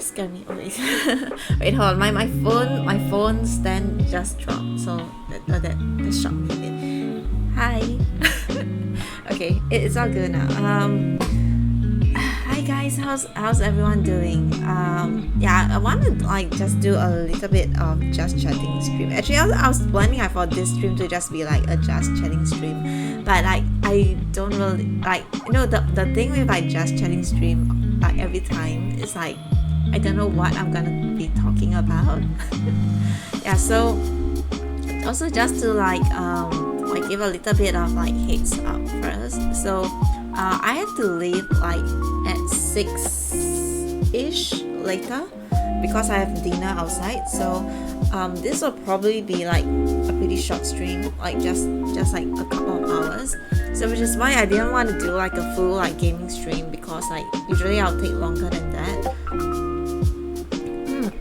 scare me. Oh, wait. Wait, hold on. My phone stand just dropped, so that shocked me a bit. Hi. Okay, it's all good now. Hi guys, how's everyone doing? Yeah, I want to like just do a little bit of just chatting stream. Actually, I was planning for this stream to just be like a just chatting stream, but like I don't really like the thing with like just chatting stream like every time is like I don't know what I'm gonna be talking about. Yeah, so also just to like give a little bit of like heads up first. So I have to leave like at 6-ish later because I have dinner outside. So this will probably be like a pretty short stream, like just like a couple of hours. So which is why I didn't want to do like a full like gaming stream, because like usually I'll take longer than that.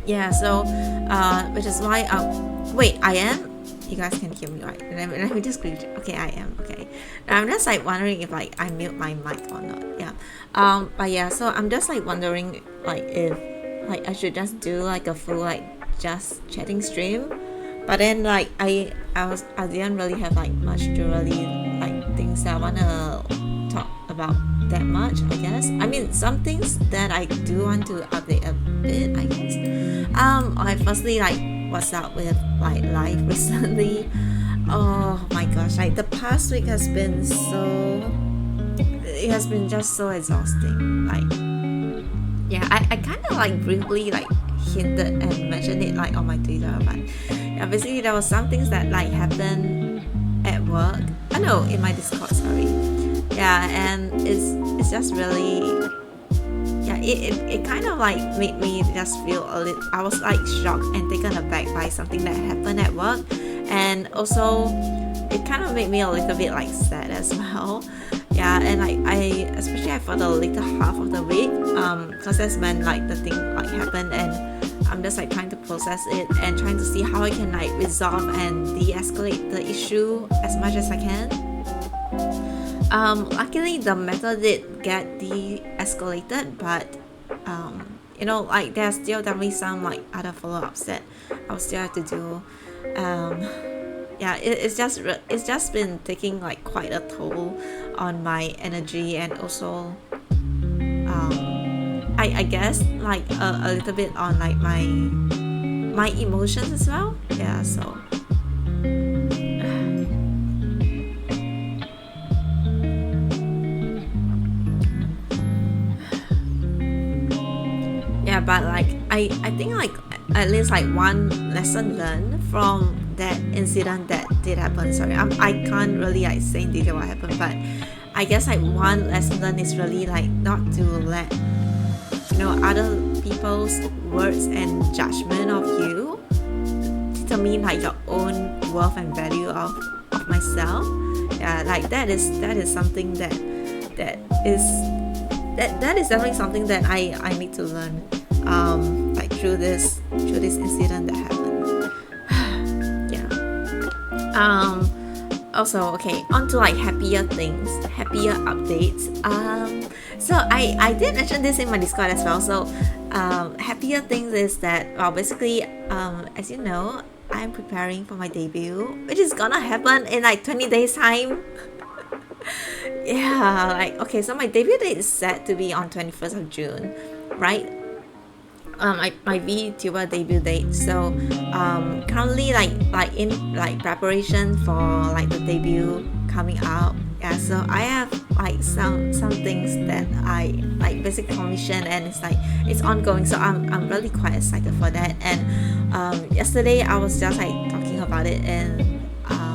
Yeah, so which is why wait, I am. You guys can hear me, right? Let me just quickly. Okay, I am. Okay. Now I'm just like wondering if like I mute my mic or not. Yeah. But yeah, so I'm just like wondering like if like I should just do like a full like just chatting stream. But then like I didn't really have like much to really like things that I wanna talk about that much, I guess. I mean, some things that I do want to update a bit, I guess. I firstly like what's up with like life recently. Oh my gosh, like the past week has been just so exhausting. Like yeah, I kind of like briefly like hinted and mentioned it like on my Twitter, but yeah, basically there was some things that like happened at work. I know in my Discord, sorry. Yeah, and it's just really yeah, it kind of like made me just feel a little. I was like shocked and taken aback by something that happened at work, and also it kind of made me a little bit like sad as well. Yeah, and like I especially for the later half of the week, because that's when like the thing like happened, and I'm just like trying to process it and trying to see how I can like resolve and de-escalate the issue as much as I can. Luckily the matter did get de-escalated, but like there's still definitely some like other follow-ups that I'll still have to do. Yeah, it's just been taking like quite a toll on my energy, and also I guess like a little bit on like my emotions as well. Yeah, so yeah, but like I think like at least like one lesson learned from that incident that did happen. Sorry, I can't really like say in detail what happened, but I guess like one lesson learned is really like not to let other people's words and judgment of you determine like your own worth and value of myself. Yeah, like that is something that is definitely something that I need to learn like through this incident that happened. Yeah. Also, okay, on to like happier updates. So I did mention this in my Discord as well. So happier things is that, well, basically as you know, I'm preparing for my debut, which is gonna happen in like 20 days time. Yeah, like okay, so my debut date is set to be on 21st of June, right? My VTuber debut date. So currently like in like preparation for like the debut coming out. Yeah, so I have like some things that I like basic commission, and it's ongoing, so I'm really quite excited for that. And yesterday I was just like talking about it in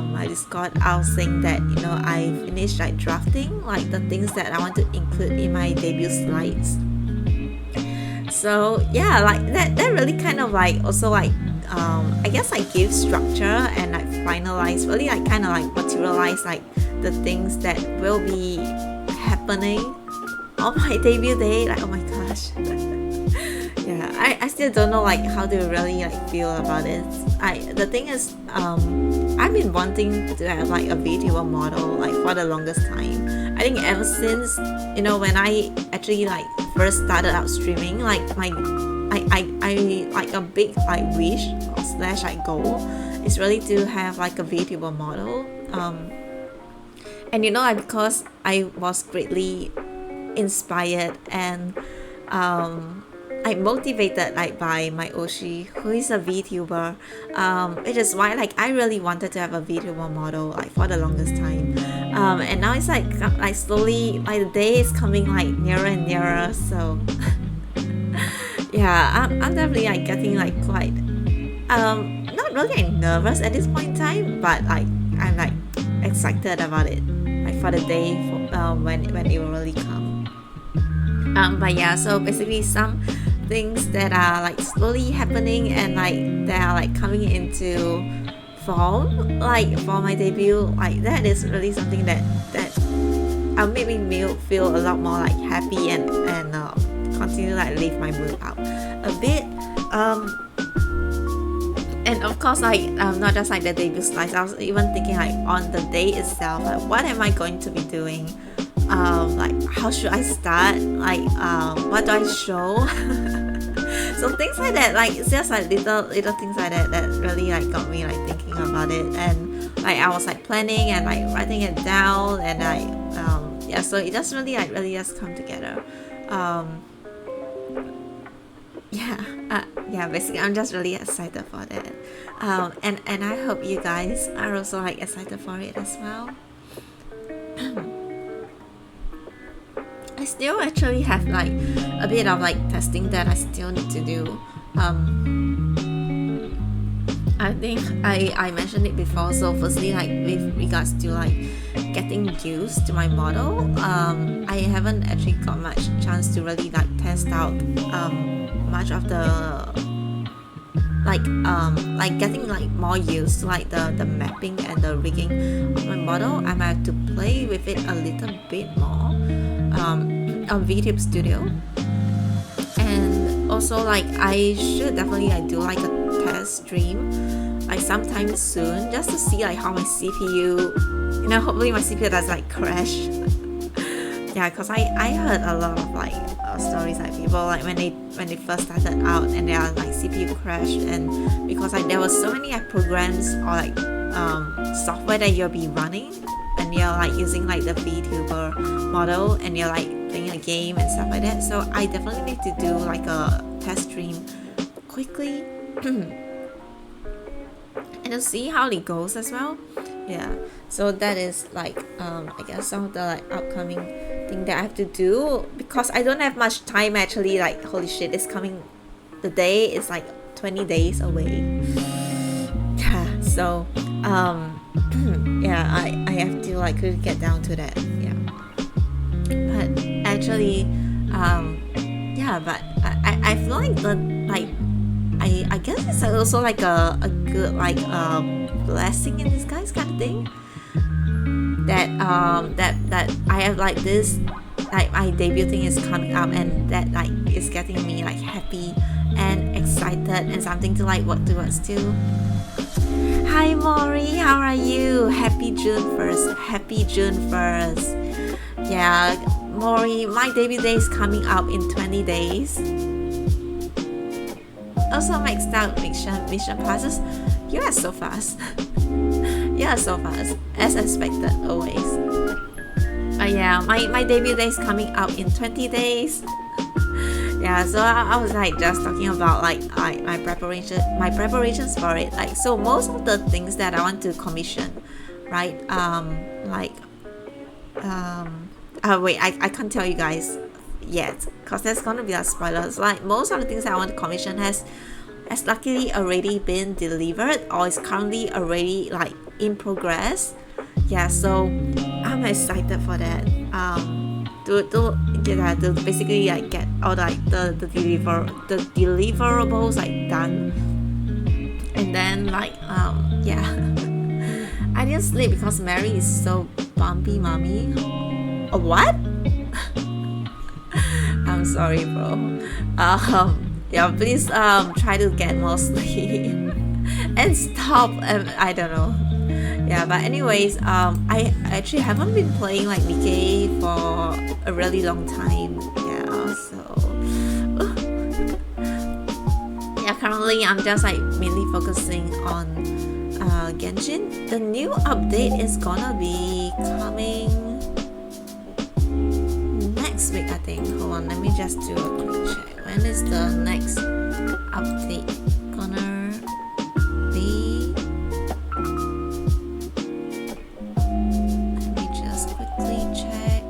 my Discord. I was saying that I finished like drafting like the things that I want to include in my debut slides. So yeah, like that really kind of like also like I guess like give structure and like finalize, really like kind of like materialize like the things that will be happening on my debut day. Like oh my gosh. Yeah, I still don't know like how to really like feel about it. The thing is I've been wanting to have like a VTuber model like for the longest time. I think ever since when I actually like first started out streaming, like my I like a big like wish or slash like goal is really to have like a VTuber model. And you know, like because I was greatly inspired and I'm motivated like by my Oshi, who is a VTuber. It is why like I really wanted to have a VTuber model like for the longest time. And now it's like slowly like the day is coming like nearer and nearer. So yeah, I'm definitely like getting like quite not really like nervous at this point in time, but like I'm like excited about it, like for the day when it will really come. But yeah, so basically some things that are like slowly happening and like that are like coming into form like for my debut, like that is really something that make me feel a lot more like happy and continue like lift my mood up a bit. And of course like not just like the debut slides, I was even thinking like on the day itself, like what am I going to be doing, like how should I start, like what do I show. So things like that, like it's just like little things like that really like got me like thinking about it. And like I was like planning and like writing it down, and yeah, so it just really just come together. Yeah, basically I'm just really excited for that. And I hope you guys are also like excited for it as well. I still actually have like a bit of like testing that I still need to do. I think I mentioned it before. So firstly, like with regards to like getting used to my model, I haven't actually got much chance to really like test out much of the like getting like more used to like the mapping and the rigging of my model. I might have to play with it a little bit more on VTube Studio. And also like I should definitely like do like a test stream like sometime soon, just to see like how my CPU, you know, hopefully my CPU does like crash. Yeah, because I heard a lot of like stories like people like when they first started out and they are like CPU crash, and because like there was so many like programs or like software that you'll be running and you're like using like the VTuber model and you're like playing a game and stuff like that. So I definitely need to do like a test stream quickly and to see how it goes as well. Yeah, so that is like I guess some of the like upcoming thing that I have to do, because I don't have much time actually. Like holy shit, it's coming, the day is like 20 days away. Yeah, so yeah, I have to like really get down to that. Yeah, but actually yeah, but I feel like the like I guess it's also like a good like blessing in disguise kind of thing, that that I have like this, like my debut thing is coming up, and that like is getting me like happy and excited and something to like work towards too. Hi Maury, how are you? Happy June 1st. Happy June 1st. Yeah, Maury, my debut day is coming up in 20 days. Also maxed out mission passes. You are so fast. You are so fast, as expected always. But yeah, my debut day is coming up in 20 days. Yeah, so I was like just talking about like my preparations for it. Like, so most of the things that I want to commission, right? Wait, I can't tell you guys yet, because there's gonna be a spoilers. Like most of the things that I want to commission has luckily already been delivered or is currently already like in progress. Yeah, so I'm excited for that. To basically like get all like the deliverables like done, and then like yeah. I didn't sleep because Mary is so bumpy, mommy. What? I'm sorry, bro. Yeah, please try to get more sleep and stop. I don't know. Yeah, but anyways, I actually haven't been playing like VK for a really long time. Yeah, so currently I'm just like mainly focusing on Genshin. The new update is gonna be coming next week, I think. Hold on, let me just do a quick check. When is the next update gonna be? Let me just quickly check.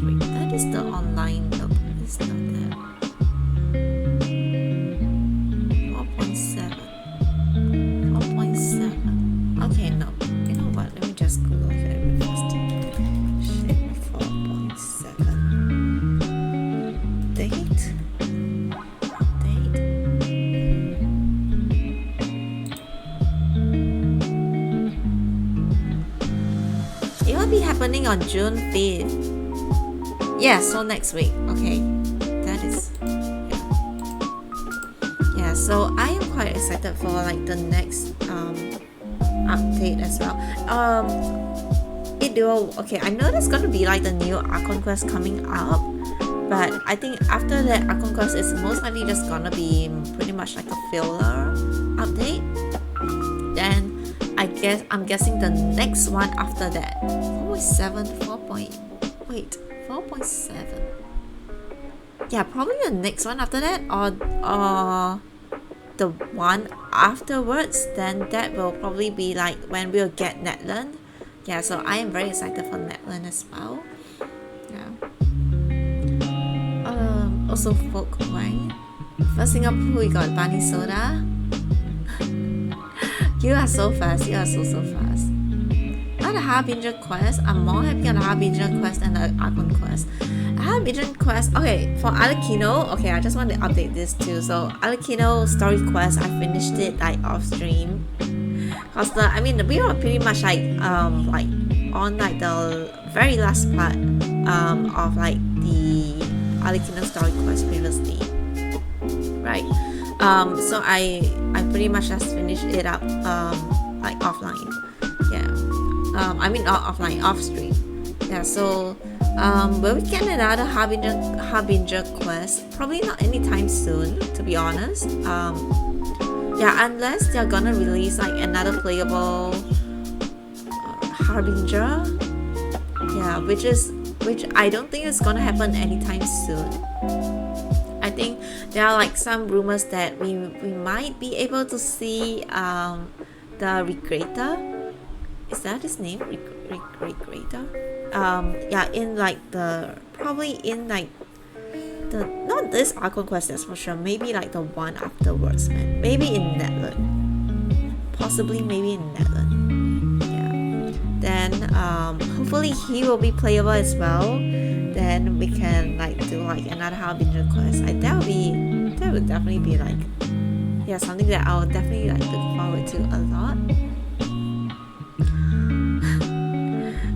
That is the online though. It's not that. 4.7. 4.7. Okay, no. You know what? Let me just Google it very fast. Shit, 4.7. Date? It will be happening on June 5th. Yeah, so next week. Okay, that is yeah. So I am quite excited for like the next update as well. It will okay. I know there's gonna be like the new Archon quest coming up, but I think after that Archon quest is most likely just gonna be pretty much like a filler update. Then I'm guessing the next one after that 4.7 4.7. Yeah, probably the next one after that, or the one afterwards. Then that will probably be like when we'll get Netland. Yeah, so I am very excited for Netland as well. Yeah. Also Folk Wang. First Singapore, we got Bunny Soda. You are so fast. You are so fast. The Harbinger quest, I'm more happy on the Harbinger quest than the Archon quest. Harbinger quest, okay, for Alekino, okay, I just want to update this too. So Alekino story quest, I finished it like off stream. Cause we were pretty much like on like the very last part of like the Alekino story quest previously, right? So I pretty much just finished it up like offline, yeah. Offline, off stream. Yeah, so will we get another Harbinger quest? Probably not anytime soon, to be honest. Yeah, unless they're gonna release like another playable Harbinger. Yeah, which I don't think is gonna happen anytime soon. I think there are like some rumors that we might be able to see the Regretter. Is that his name? Regretter? Yeah, in like probably in like not this Archon quest, that's for sure. Maybe like the one afterwards, man. Maybe in Netland. Possibly maybe in Netland. Yeah. Then hopefully he will be playable as well. Then we can like do like another Harbinger quest. That would definitely be like, yeah, something that I would definitely like look forward to a lot.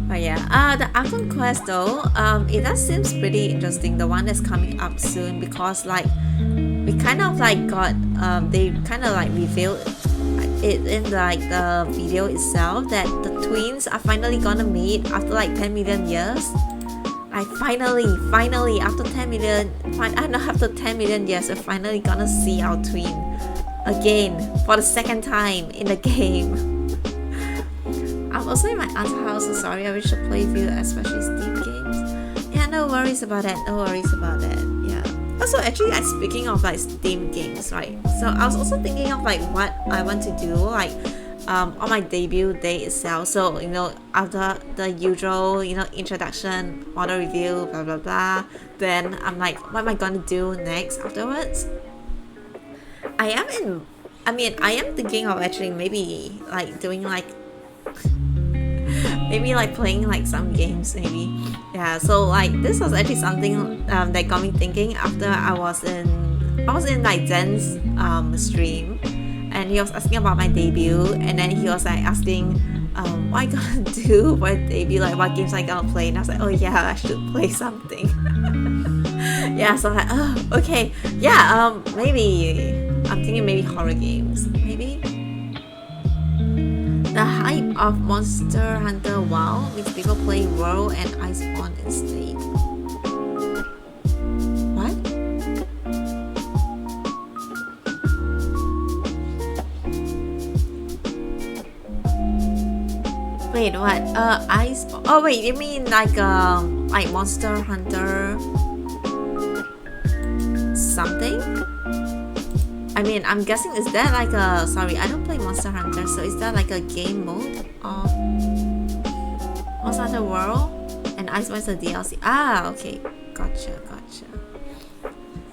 But yeah, the Archon quest though, it does seems pretty interesting. The one that's coming up soon, because like we kind of like got they kind of like revealed it in like the video itself that the twins are finally gonna meet after like 10 million years. Like finally after 10 million years, we're finally gonna see our twin again for the second time in the game. I'm also in my aunt's house, so sorry, I wish to play with you, especially Steam games. Yeah, no worries about that, yeah. Also, actually, like, speaking of like Steam games, right? So I was also thinking of like what I want to do, like on my debut day itself. So, you know, after the usual, you know, introduction, model review, blah blah blah, then I'm like, what am I gonna do next afterwards? I am thinking of actually maybe like doing like maybe like playing like some games, maybe. Yeah, so like this was actually something that got me thinking after I was in like Zen's stream, and he was asking about my debut, and then he was like asking what I gonna do when they be like, what games I gonna play? And I was like, oh yeah, I should play something. Yeah, so I'm like, oh, okay. Yeah, maybe. I'm thinking maybe horror games. Maybe. The hype of Monster Hunter WoW makes people play World and Iceborne instead. What? Wait, what? Iceborne. Oh wait, you mean like Monster Hunter something? I mean, I'm guessing, is that like a... Sorry, I don't play Monster Hunter, so is that like a game mode of Monster Hunter World? And Iceborne is a DLC. Ah, okay. Gotcha.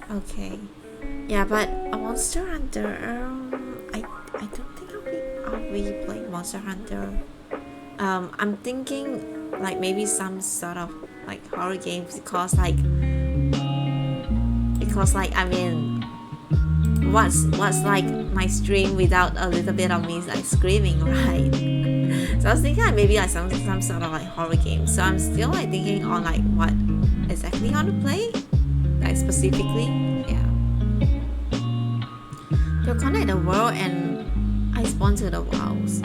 Okay. Yeah, but a Monster Hunter... I don't think I'll be playing Monster Hunter. I'm thinking like maybe some sort of like horror games because like I mean... What's like my stream without a little bit of me like screaming, right? So I was thinking like maybe like some sort of like horror game. So I'm still like thinking on like what exactly I want to play, like specifically. Yeah. They'll connect the world and Iceborne to the WoWs.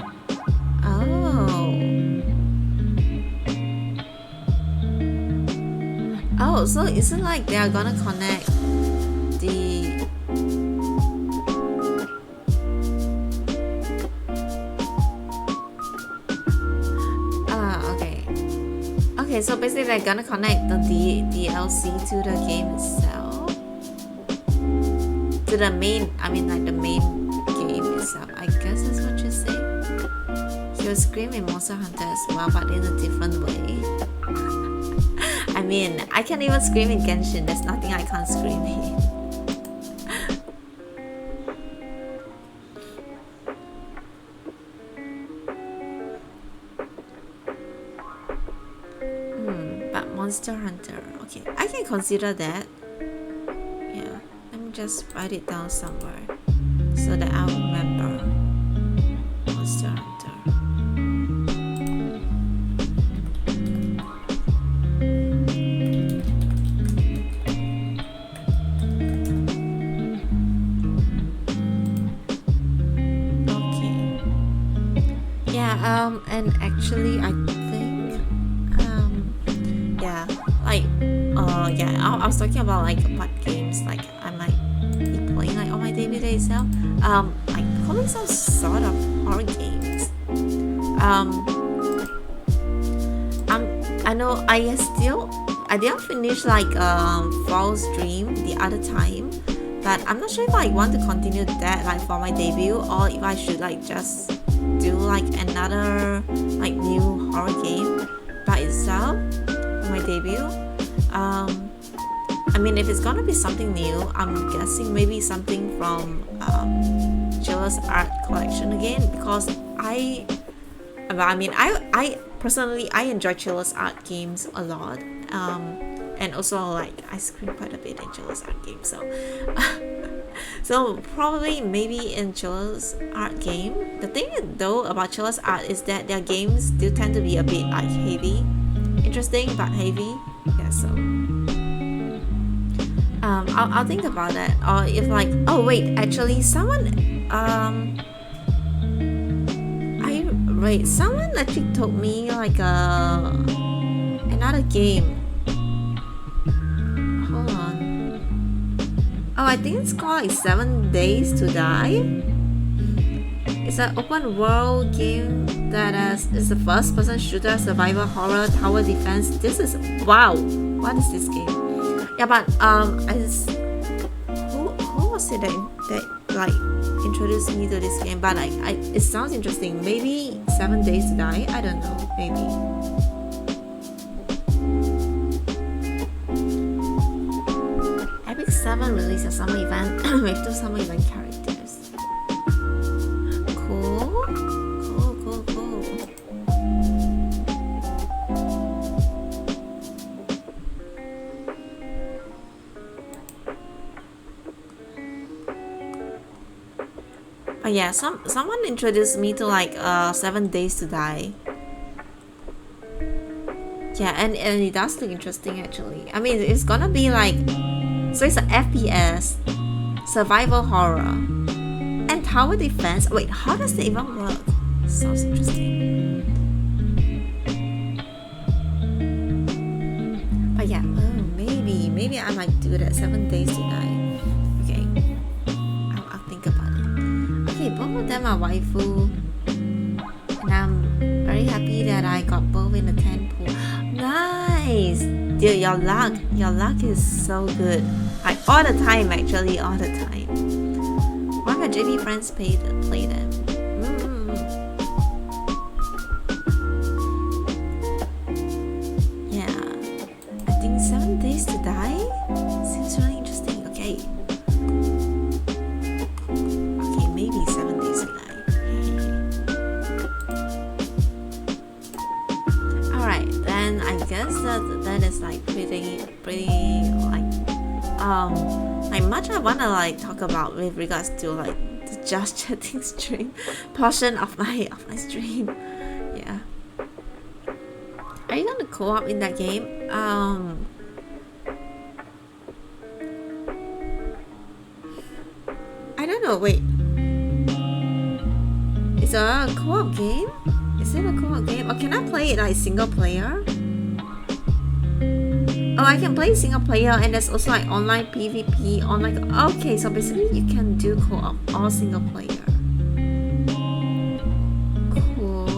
Oh, so is it like they are gonna connect the... Okay, so basically they're gonna connect the DLC to the game itself. To the main, I mean like the main game itself. I guess that's what you're saying. You'll scream in Monster Hunter as well, but in a different way. I mean, I can't even scream in Genshin. There's nothing I can't scream in. Monster Hunter. Okay, I can consider that. Yeah, let me just write it down somewhere so that I'll remember. Monster Hunter. Okay. Yeah, and actually I think I was talking about like what games like I might be playing like on my day-to-day self. Like probably some sort of horror games. I know I didn't finish like Fall's Dream the other time, but I'm not sure if I want to continue that like for my debut or if I should like just do like another like new horror game by itself for my debut. I mean, if it's gonna be something new, I'm guessing maybe something from Chiller's art collection again, because I personally I enjoy Chiller's art games a lot, and also like I scream quite a bit in Chiller's art games, so so probably maybe in Chiller's art game. The thing though about Chiller's art is that their games do tend to be a bit like heavy, interesting but heavy. Yeah, so I'll think about that. Or if like, oh wait, actually someone someone actually told me like another game. Hold on. Oh, I think it's called like 7 Days to Die. It's an open world game that is a first person shooter survival horror tower defense. This is wow. What is this game? Yeah, but who was it that like introduced me to this game? But like it sounds interesting. Maybe 7 Days to Die. I don't know. Maybe. Epic 7 released a summer event with 2 summer event characters. Cool. yeah, someone introduced me to like 7 Days to Die. Yeah, and it does look interesting actually. I mean, it's gonna be like, so it's an FPS, survival horror, and tower defense. Wait, how does it even work? Sounds interesting. But yeah, oh, maybe I might do that. 7 Days to Die. Okay, I'll think about it. Okay, both of them are waifu, and I'm very happy that I got both in the 10 pool. Nice! Dude, your luck is so good. Like all the time actually, all the time. One of my JV friends play them. Yeah. I think 7 Days to Die seems really interesting. Okay. Okay, maybe 7 Days to Die. Alright, then I guess that is like pretty like much I wanna like talk about with regards to like the just chatting stream portion of my stream. Yeah. Are you gonna co-op in that game? I don't know, wait. It's a co-op game? Is it a co-op game? Or can I play it like single player? Oh, I can play single player, and there's also like online PvP, online. Okay, so basically you can do co-op or single player. Cool.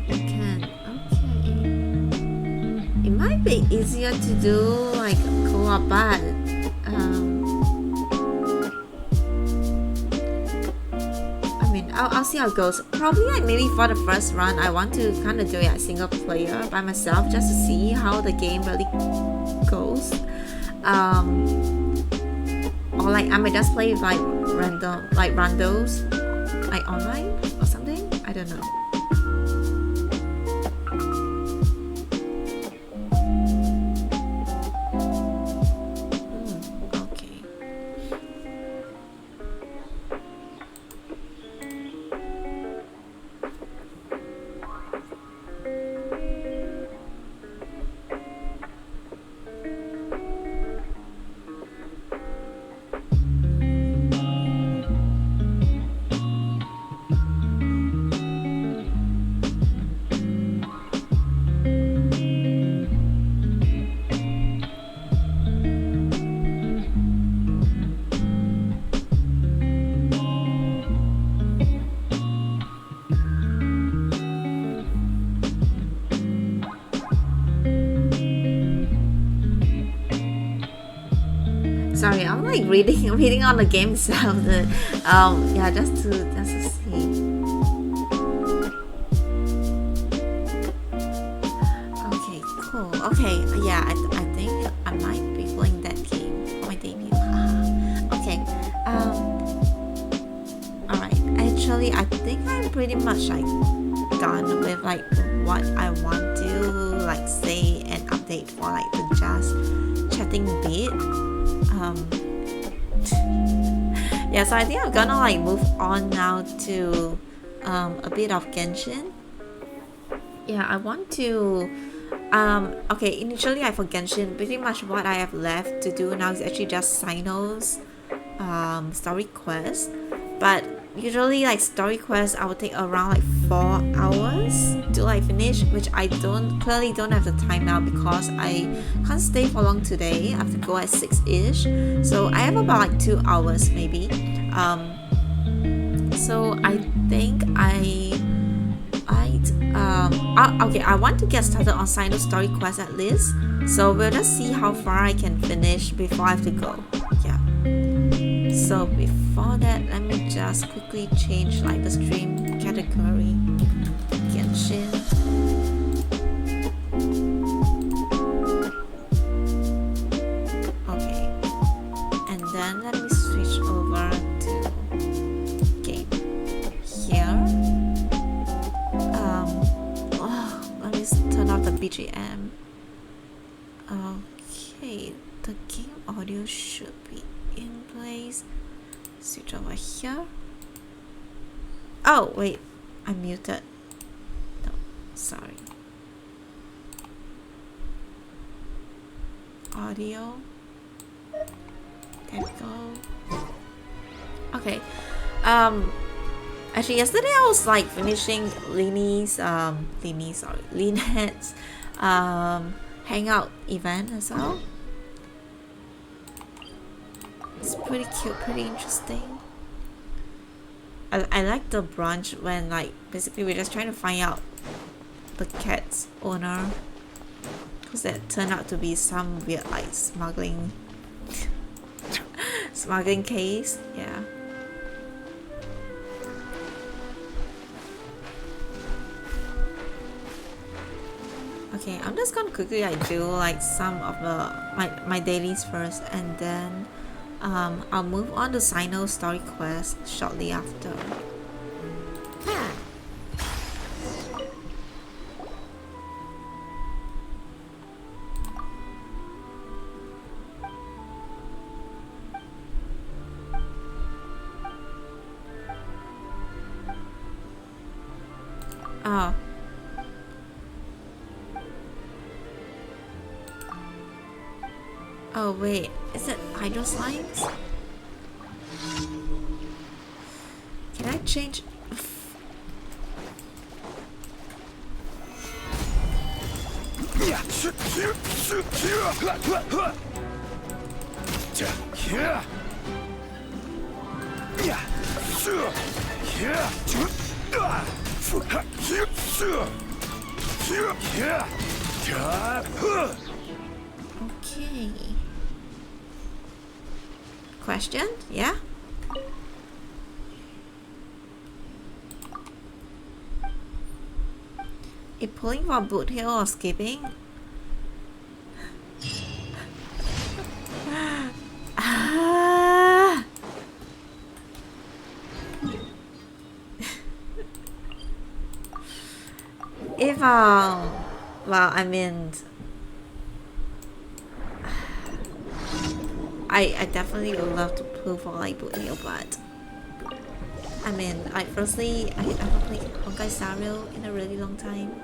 You can. Okay. It might be easier to do like co-op, but I'll see how it goes. Probably like maybe for the first run, I want to kind of do it as single player by myself just to see how the game really goes. Or like I might just play with like randos, like online or something. I don't know. Sorry, I'm like reading on the game itself. Yeah, just to see. Okay, cool. Okay, yeah, I think I might be playing that game for my debut. Okay. Alright. Actually, I think I'm pretty much like done with like what I want to like say and update for like the just chatting bit. Yeah, so I think I'm gonna like move on now to a bit of Genshin. Yeah, I want to okay, initially I for Genshin, pretty much what I have left to do now is actually just Sino's story quest. But usually like story quests I would take around like 4 hours to like finish, which I clearly don't have the time now because I can't stay for long today. I have to go at 6-ish, so I have about like 2 hours maybe. So I think okay, I want to get started on Sino story quest at least, so we'll just see how far I can finish before I have to go. Yeah. So before that, let me just quickly change like the stream category. Genshin. Okay. And then let me switch over to game. Here. Let me turn off the BGM. audio should be in place. Switch over here. Oh wait, I'm muted. No, sorry. Audio. There we go. Okay. Actually, yesterday I was like finishing Lini's Lynette's hangout event as well. It's pretty cute, pretty interesting. I like the brunch when like basically we're just trying to find out the cat's owner, because that turned out to be some weird like smuggling case. Yeah. Okay, I'm just gonna quickly like do like some of the my dailies first, and then I'll move on to Sino story quest shortly after. Oh. Oh wait, is it hydro slimes? Can I change? Okay. Question? Yeah? Is pulling for boot hill or skipping? If well, I mean, I definitely would love to pull for like boot hill, but I mean, like firstly, I haven't played Honkai Star Rail in a really long time.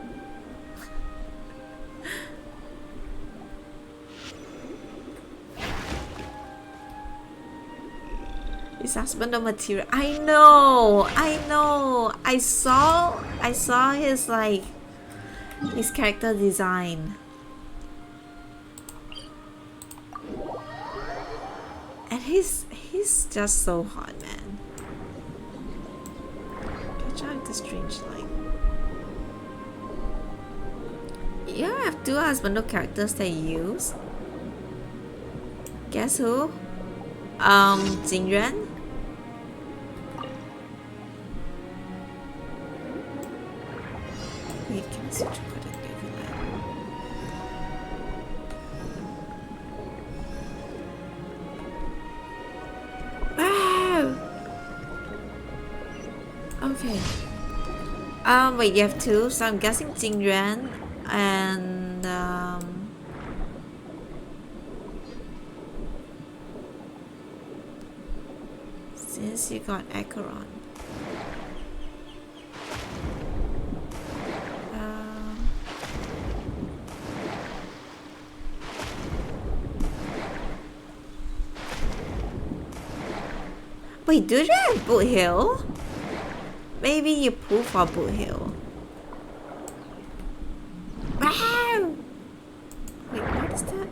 His husband of material. I know. I saw his like his character design. And he's just so hot, man. Catch out the strange light. You have two husband characters that you use. Guess who? Jingyuan. Wait, can I switch over to Wow! Okay. Wait, you have two, so I'm guessing Jingyuan and since you got Acheron. Wait, do you have Boot Hill? Maybe you pull for Boot Hill. Wow! Wait, what is that?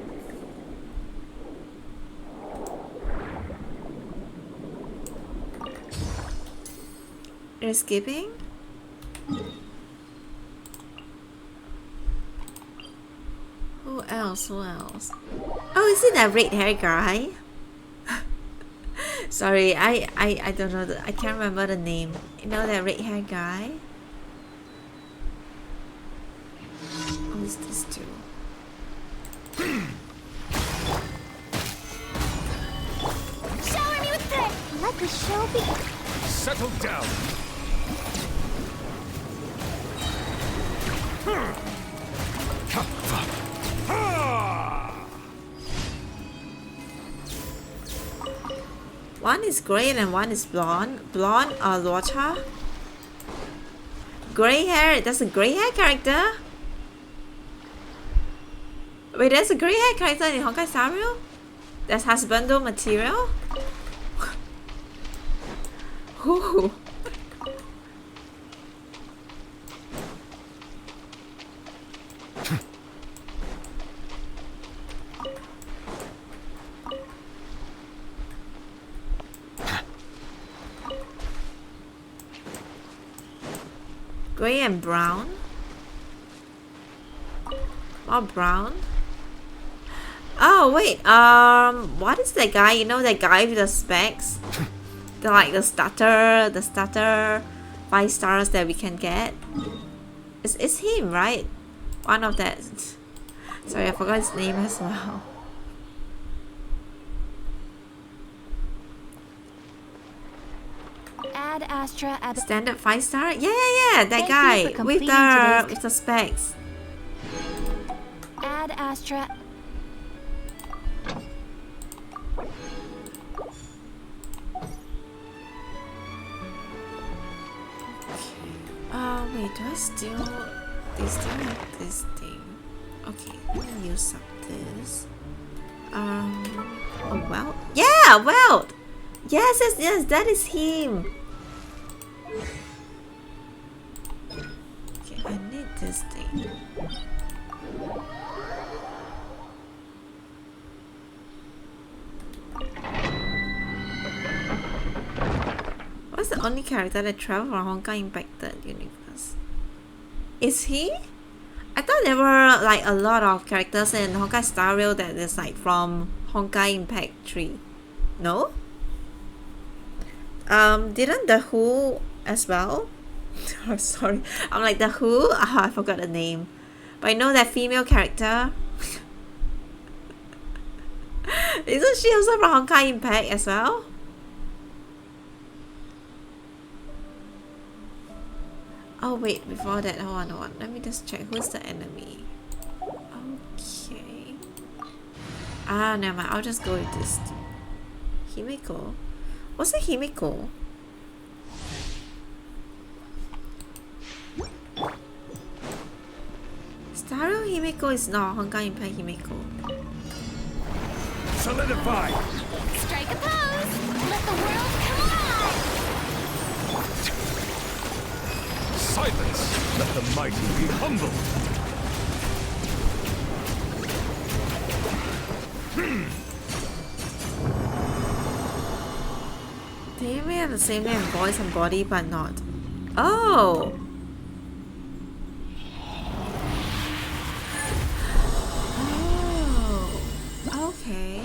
You're skipping? Who else? Who else? Oh, is it that red hair guy? Sorry, I don't know. I can't remember the name. You know that red hair guy? Oh, it's this too. Shower me with this! Let the show begin. Settle down. One is gray and one is blonde. Blonde or Luocha? Gray hair. That's a gray hair character? Wait, there's a gray hair character in Honkai Star Rail? That's husbando material? Ooh. Gray and brown? Or brown? Oh wait, what is that guy? You know that guy with the specs? the starter 5 stars that we can get? It's him, right? One of that. Sorry, I forgot his name as well. Add Astra at Standard 5 star? Yeah, that Thank guy you for with completing the specs. Add Astra. Wait, do I still... They still have this thing. Okay, let me use up this. Oh, Weld? Yeah, Weld! Yes, that is him! Okay, I need this thing. What's the only character that traveled from Honkai Impacted Universe? Is he? I thought there were like a lot of characters in Honkai Star Rail that is like from Honkai Impact 3. No? Didn't the Who as well? Oh, sorry. I'm like the Who? I forgot the name. But I know that female character. Isn't she also from Honkai Impact as well? Oh wait, before that, hold on. Let me just check who's the enemy. Okay. Never mind. I'll just go with this. Himiko. Was it Himiko? Star Rail Himiko is not Honkai Impact Himiko. Solidify! Strike a pose! Let the world come alive! Silence! Let the mighty be humbled! They may have the same name, voice and body, but not. Oh! Oh, okay.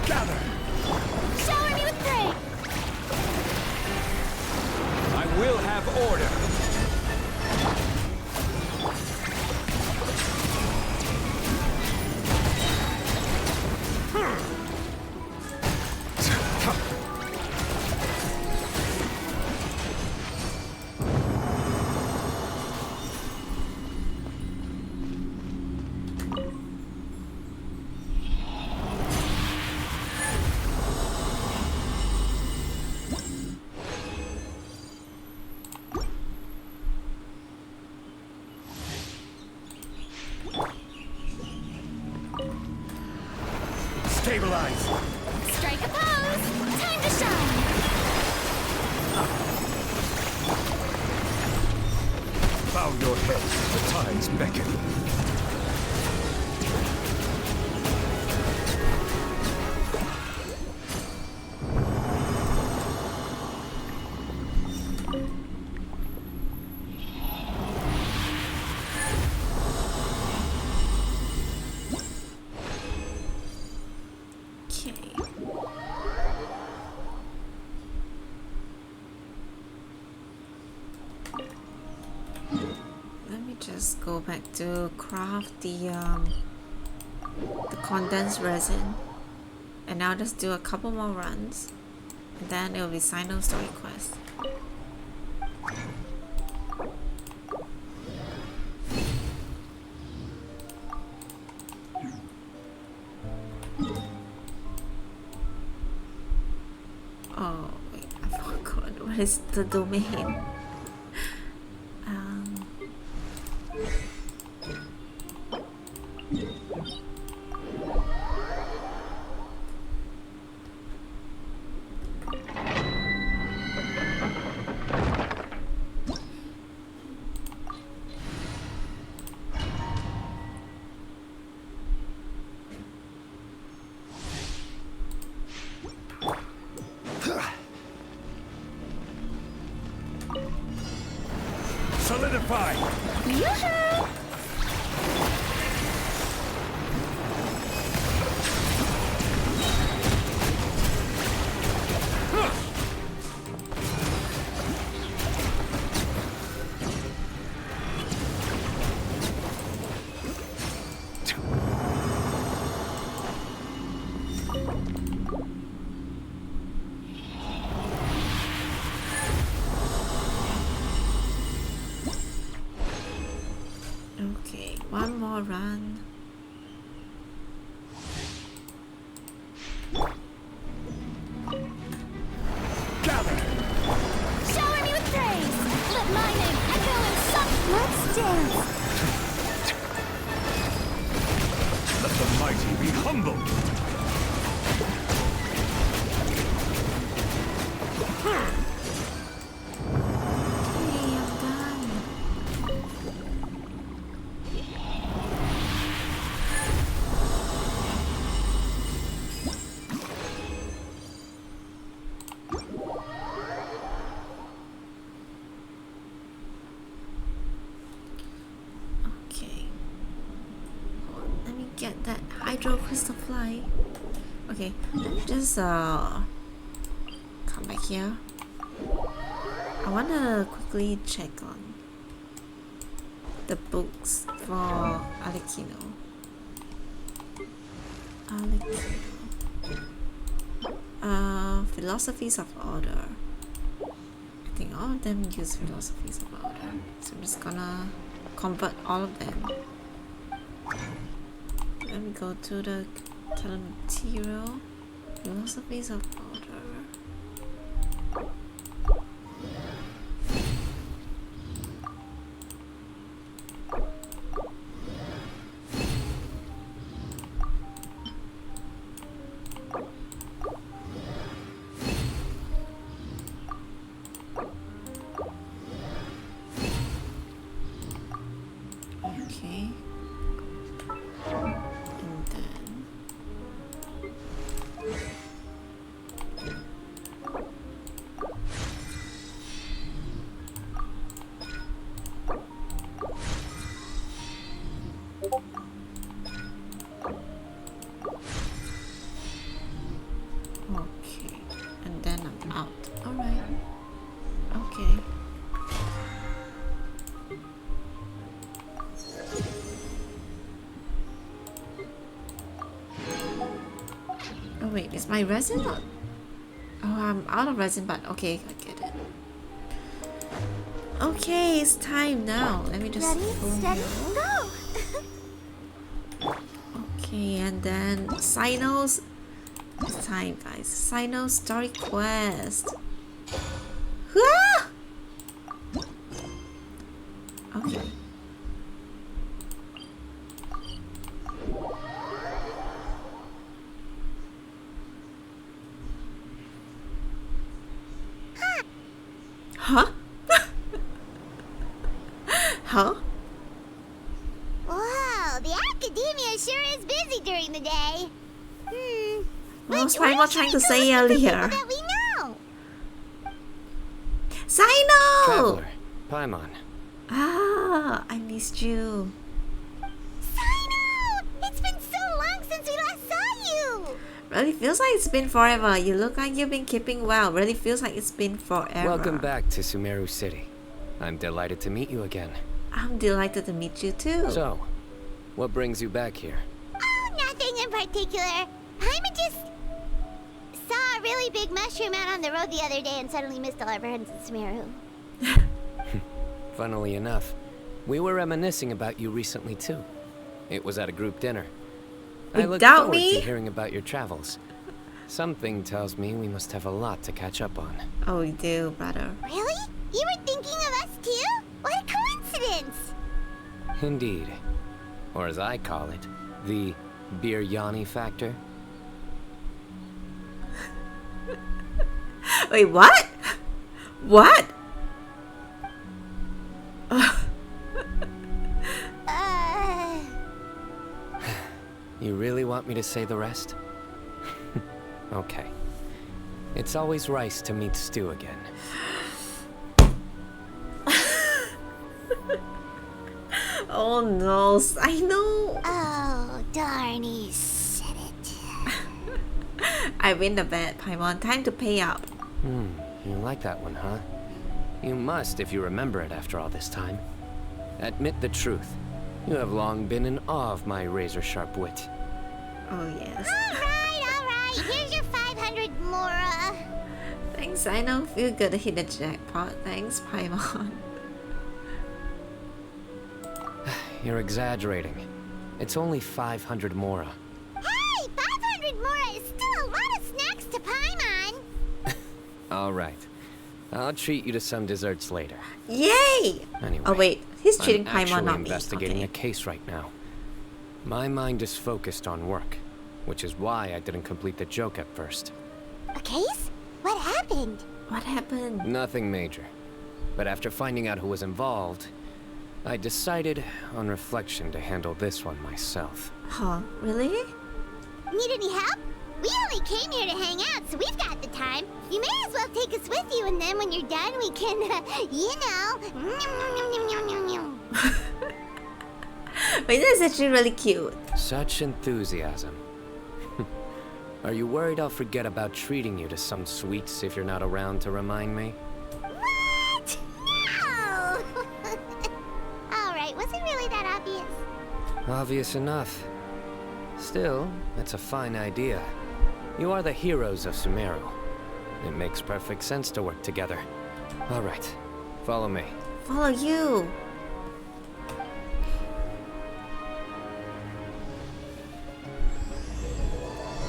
Gather! Shower me with praise! I will have order! Stabilize! Strike a pose! Time to shine! Bow your head, the tides beckon. Just go back to craft the condensed resin, and I'll just do a couple more runs, and then it'll be final story quest. What is the domain? Solidify! Yoo-hoo! Okay, one more run. Gather! Shower me with praise! Let my name echo in some... Let's dance! Let the mighty be humbled! Okay, I'm done. Okay. Let me get that hydro crystal fly. Okay, let me just come back here. I wanna quickly check on the books for Alecchino. Philosophies of Order. I think all of them use Philosophies of Order. So I'm just gonna convert all of them. Let me go to the material. Philosophies of Order. Okay. And then okay. And then I'm out. Alright. Okay. Oh wait, is my resin not? Oh, I'm out of resin, but okay, I get it. Okay, it's time now. Let me just Ready, go steady, here. go! Okay, and then Sino's. It's time, guys. Sino's story quest. Ah! Okay. Huh? Huh? Wow, the academia sure is busy during the day. What was Where Paimon should trying we to go say look for people earlier? that we know? Sino! Traveler, Paimon. Ah, I missed you. Sino! It's been so long since we last saw you! Really feels like it's been forever. You look like you've been keeping well. Really feels like it's been forever. Welcome back to Sumeru City. I'm delighted to meet you again. I'm delighted to meet you too. So, what brings you back here? Oh, nothing in particular. Paimon just saw a really big mushroom out on the road the other day and suddenly missed all our friends in Sumeru. Funnily enough, we were reminiscing about you recently too. It was at a group dinner. I look Without forward me? to hearing about your travels. Something tells me we must have a lot to catch up on. Oh, we do, brother. Really? You were thinking of us too? What a coincidence! Indeed. Or as I call it, the biryani factor. Wait, what? What? You really want me to say the rest? Okay. It's always rice to meet stew again. Oh no, I know. Oh, darn, he said it. I win the bet, Paimon. Time to pay up. You like that one, huh? You must if you remember it after all this time. Admit the truth. You have long been in awe of my razor-sharp wit. Oh yes. Alright. Here's your 500 Mora. Thanks, I know. Feel good to hit the jackpot. Thanks, Paimon. You're exaggerating. It's only 500 Mora. Hey, 500 Mora is still a lot of snacks to Paimon. All right. I'll treat you to some desserts later. Yay! Anyway, Oh wait, he's treating I'm Paimon, actually not me. investigating Okay. a case right now. My mind is focused on work, which is why I didn't complete the joke at first. A case? What happened? What happened? Nothing major. But after finding out who was involved, I decided, on reflection, to handle this one myself. Huh? Really? Need any help? We only came here to hang out, so we've got the time. You may as well take us with you, and then when you're done, we can, you know. Wait, that's actually really cute. Such enthusiasm. Are you worried I'll forget about treating you to some sweets if you're not around to remind me? What? No! Alright, was it really that obvious? Obvious enough. Still, it's a fine idea. You are the heroes of Sumeru. It makes perfect sense to work together. All right, follow me. Follow you.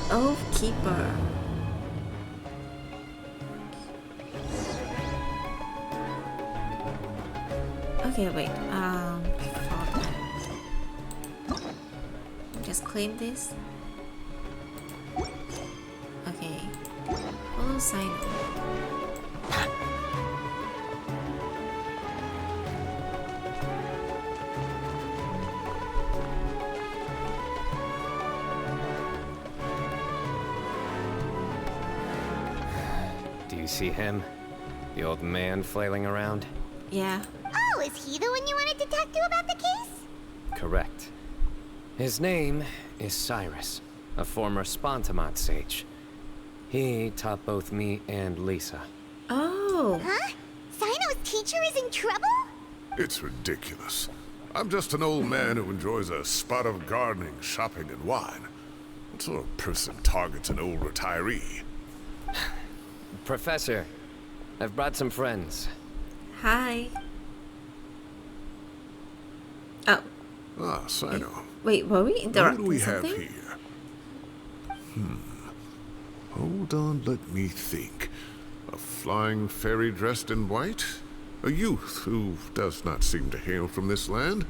Oath Keeper. Okay, wait. Before that, just claim this. Okay. Follow Sino. Do you see him? The old man flailing around? Yeah. Oh, is he the one you wanted to talk to about the case? Correct. His name is Cyrus, a former Spontamont sage. He taught both me and Lisa. Oh. Huh? Sino's teacher is in trouble? It's ridiculous. I'm just an old man who enjoys a spot of gardening, shopping, and wine. What sort of person targets an old retiree? Professor, I've brought some friends. Hi. Oh. Ah, Sino. Wait, were we What do interrupting we have something? here? Hold on, let me think. A flying fairy dressed in white? A youth who does not seem to hail from this land?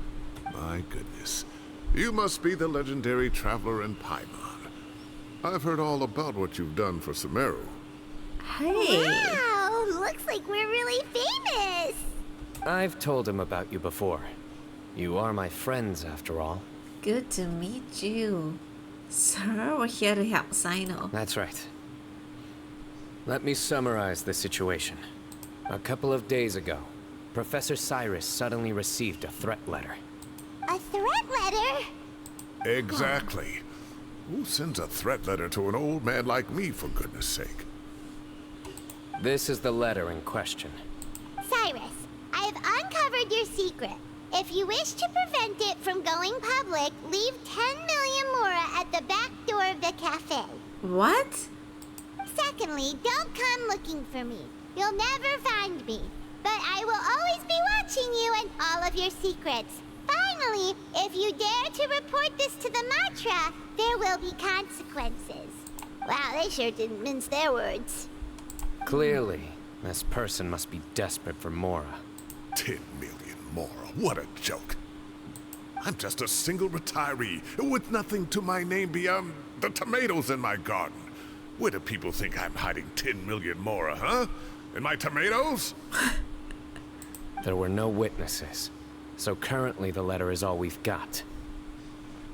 My goodness. You must be the legendary traveler in Paimon. I've heard all about what you've done for Sumeru. Hey. Wow, looks like we're really famous. I've told him about you before. You are my friends, after all. Good to meet you. Sir, we're here to help Sino. That's right. Let me summarize the situation. A couple of days ago, Professor Cyrus suddenly received a threat letter. A threat letter? Exactly. Who sends a threat letter to an old man like me, for goodness sake? This is the letter in question. Cyrus, I have uncovered your secret. If you wish to prevent it from going public, leave 10 million Mora at the back door of the cafe. What? Secondly, don't come looking for me. You'll never find me. But I will always be watching you and all of your secrets. Finally, if you dare to report this to the Matra, there will be consequences. Wow, they sure didn't mince their words. Clearly, this person must be desperate for Mora. 10 million more. What a joke. I'm just a single retiree with nothing to my name beyond the tomatoes in my garden. Where do people think I'm hiding 10 million more, huh? In my tomatoes? There were no witnesses, so currently the letter is all we've got.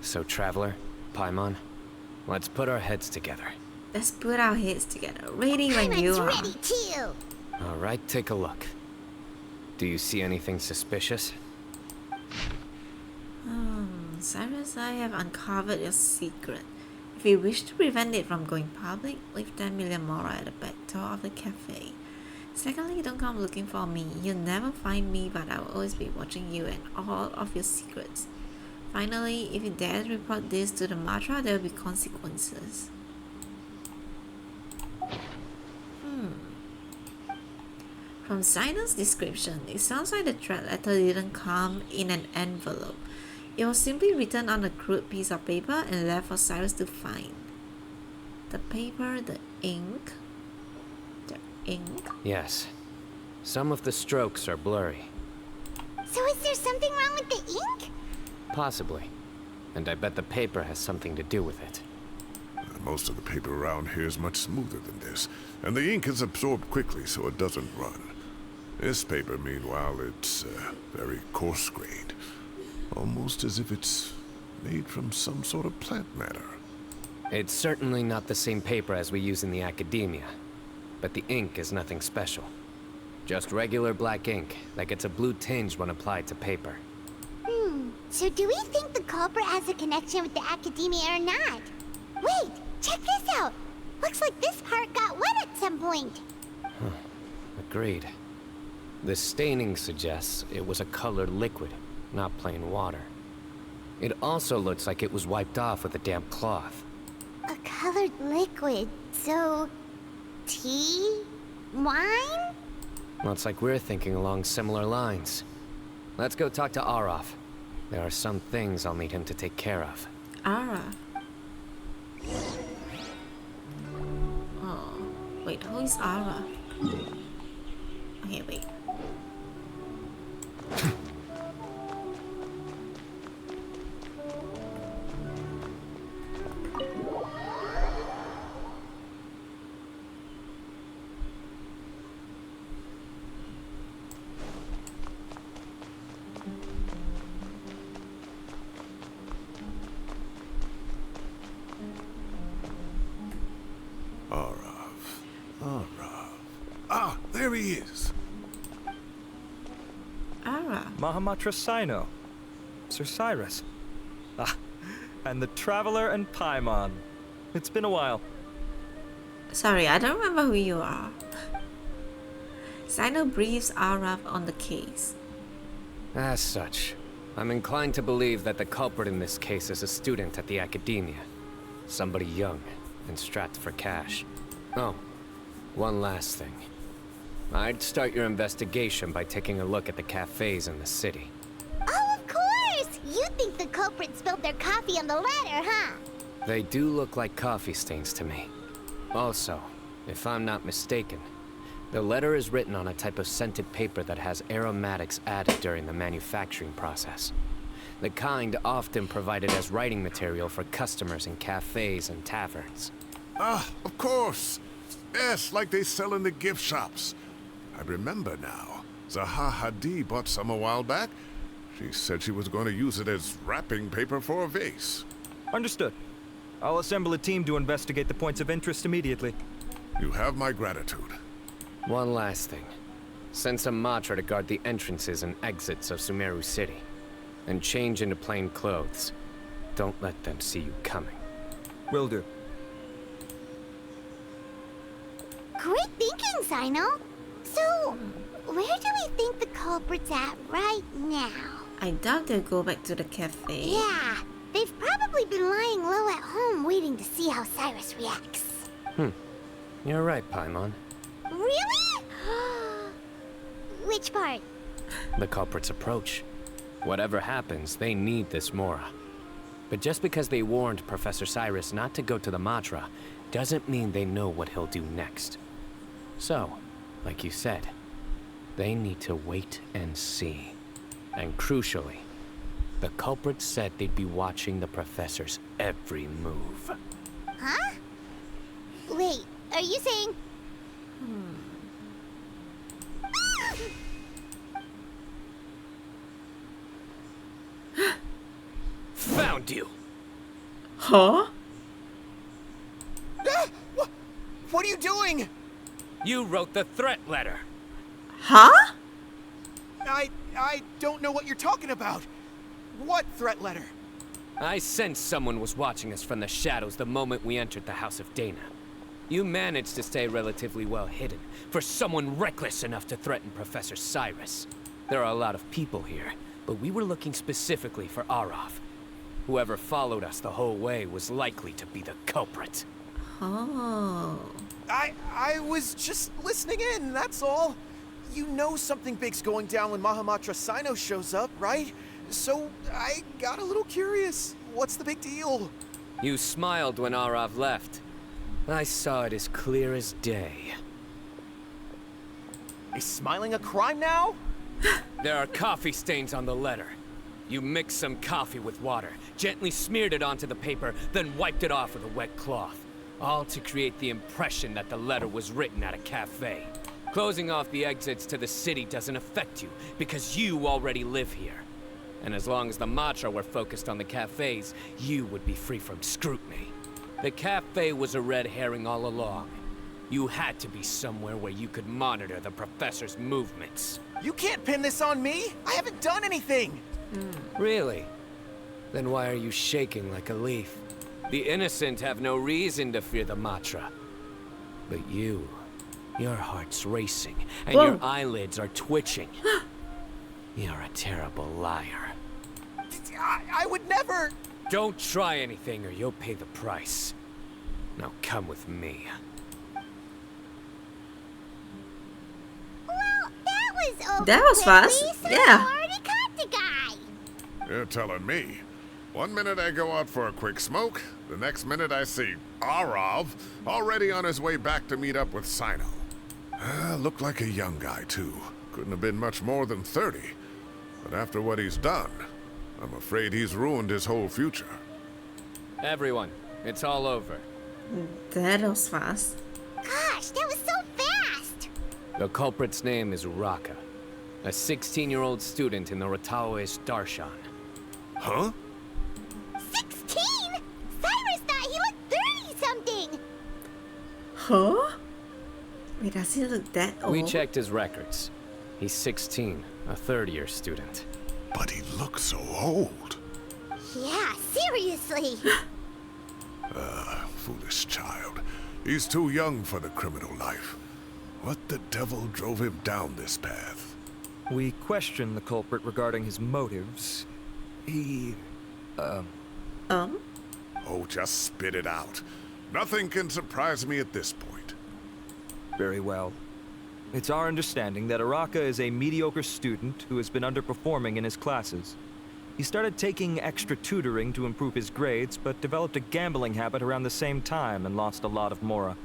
So, Traveler, Paimon, let's put our heads together. Let's put our heads together. Ready when you Paimon's are. ready too. All right, take a look. Do you see anything suspicious? Cyrus, I have uncovered your secret. If you wish to prevent it from going public, leave 10 million more at the back door of the cafe. Secondly, don't come looking for me. You'll never find me, but I will always be watching you and all of your secrets. Finally, if you dare to report this to the Matra, there will be consequences. From Sinon's description, it sounds like the threat letter didn't come in an envelope. It was simply written on a crude piece of paper and left for Cyrus to find. The paper, the ink. The ink? Yes. Some of the strokes are blurry. So is there something wrong with the ink? Possibly. And I bet the paper has something to do with it. Most of the paper around here is much smoother than this, and the ink is absorbed quickly so it doesn't run. This paper, meanwhile, it's very coarse-grained. Almost as if it's made from some sort of plant matter. It's certainly not the same paper as we use in the academia, but the ink is nothing special. Just regular black ink that gets a blue tinge when applied to paper. So do we think the culprit has a connection with the academia or not? Wait, check this out. Looks like this part got wet at some point. Agreed. The staining suggests it was a colored liquid, not plain water. It also looks like it was wiped off with a damp cloth. A colored liquid. So, tea? Wine? Looks like we're thinking along similar lines. Let's go talk to Araf. There are some things I'll need him to take care of. Ara. Oh, wait, who is Ara? Okay, wait. Ah, there he is. Ara. Mahamatra Sino. Sir Cyrus. Ah, and the Traveler and Paimon. It's been a while. Sorry, I don't remember who you are. Sino briefs Araf on the case. As such, I'm inclined to believe that the culprit in this case is a student at the academia. Somebody young and strapped for cash. Oh, one last thing. I'd start your investigation by taking a look at the cafes in the city. Oh, of course! You think the culprit spilled their coffee on the ladder, huh? They do look like coffee stains to me. Also, if I'm not mistaken, the letter is written on a type of scented paper that has aromatics added during the manufacturing process. The kind often provided as writing material for customers in cafes and taverns. Ah, of course. Yes, like they sell in the gift shops. I remember now. Zaha Hadi bought some a while back. She said she was going to use it as wrapping paper for a vase. Understood. I'll assemble a team to investigate the points of interest immediately. You have my gratitude. One last thing. Send some Matra to guard the entrances and exits of Sumeru City. And change into plain clothes. Don't let them see you coming. Will do. Great thinking, Sino. So, where do we think the culprit's at right now? I doubt they'll go back to the cafe. Yeah, they've probably been lying low at home waiting to see how Cyrus reacts. You're right, Paimon. Really? Which part? The culprit's approach. Whatever happens, they need this Mora. But just because they warned Professor Cyrus not to go to the Matra, doesn't mean they know what he'll do next. So, like you said, they need to wait and see. And crucially, the culprits said they'd be watching the professor's every move. Huh? Wait, are you saying... Found you! Huh? What are you doing? You wrote the threat letter. Huh? I don't know what you're talking about. What threat letter? I sensed someone was watching us from the shadows the moment we entered the House of Dana. You managed to stay relatively well hidden for someone reckless enough to threaten Professor Cyrus. There are a lot of people here, but we were looking specifically for Arav. Whoever followed us the whole way was likely to be the culprit. Oh. I was just listening in, that's all. You know something big's going down when Mahamatra Sino shows up, right? So I got a little curious. What's the big deal? You smiled when Arav left. I saw it as clear as day. Is smiling a crime now? There are coffee stains on the letter. You mixed some coffee with water, gently smeared it onto the paper, then wiped it off with a wet cloth. All to create the impression that the letter was written at a cafe. Closing off the exits to the city doesn't affect you, because you already live here. And as long as the Matra were focused on the cafes, you would be free from scrutiny. The cafe was a red herring all along. You had to be somewhere where you could monitor the professor's movements. You can't pin this on me. I haven't done anything. Really? Then why are you shaking like a leaf? The innocent have no reason to fear the Matra. But you, your heart's racing, and Whoa. your eyelids are twitching. You're a terrible liar. I would never... Don't try anything or you'll pay the price. Now come with me. Well, that was over That was fast. quickly, so Yeah. you already caught the guy. You're telling me. One minute I go out for a quick smoke, the next minute I see Arav already on his way back to meet up with Sino. Looked like a young guy, too. Couldn't have been much more than 30. But after what he's done, I'm afraid he's ruined his whole future. Everyone, it's all over. That was fast. Gosh, that was so fast. The culprit's name is Uraka, a 16-year-old student in the Rataoish Darshan. Huh? 16? Cyrus thought he looked 30-something. Huh? Wait, does he look that old? We checked his records. He's 16, a third-year student. But he looks so old. Yeah, seriously. Foolish child. He's too young for the criminal life. What the devil drove him down this path? We questioned the culprit regarding his motives. He... Oh, just spit it out. Nothing can surprise me at this point. Very well. It's our understanding that Araka is a mediocre student who has been underperforming in his classes. He started taking extra tutoring to improve his grades, but developed a gambling habit around the same time and lost a lot of mora.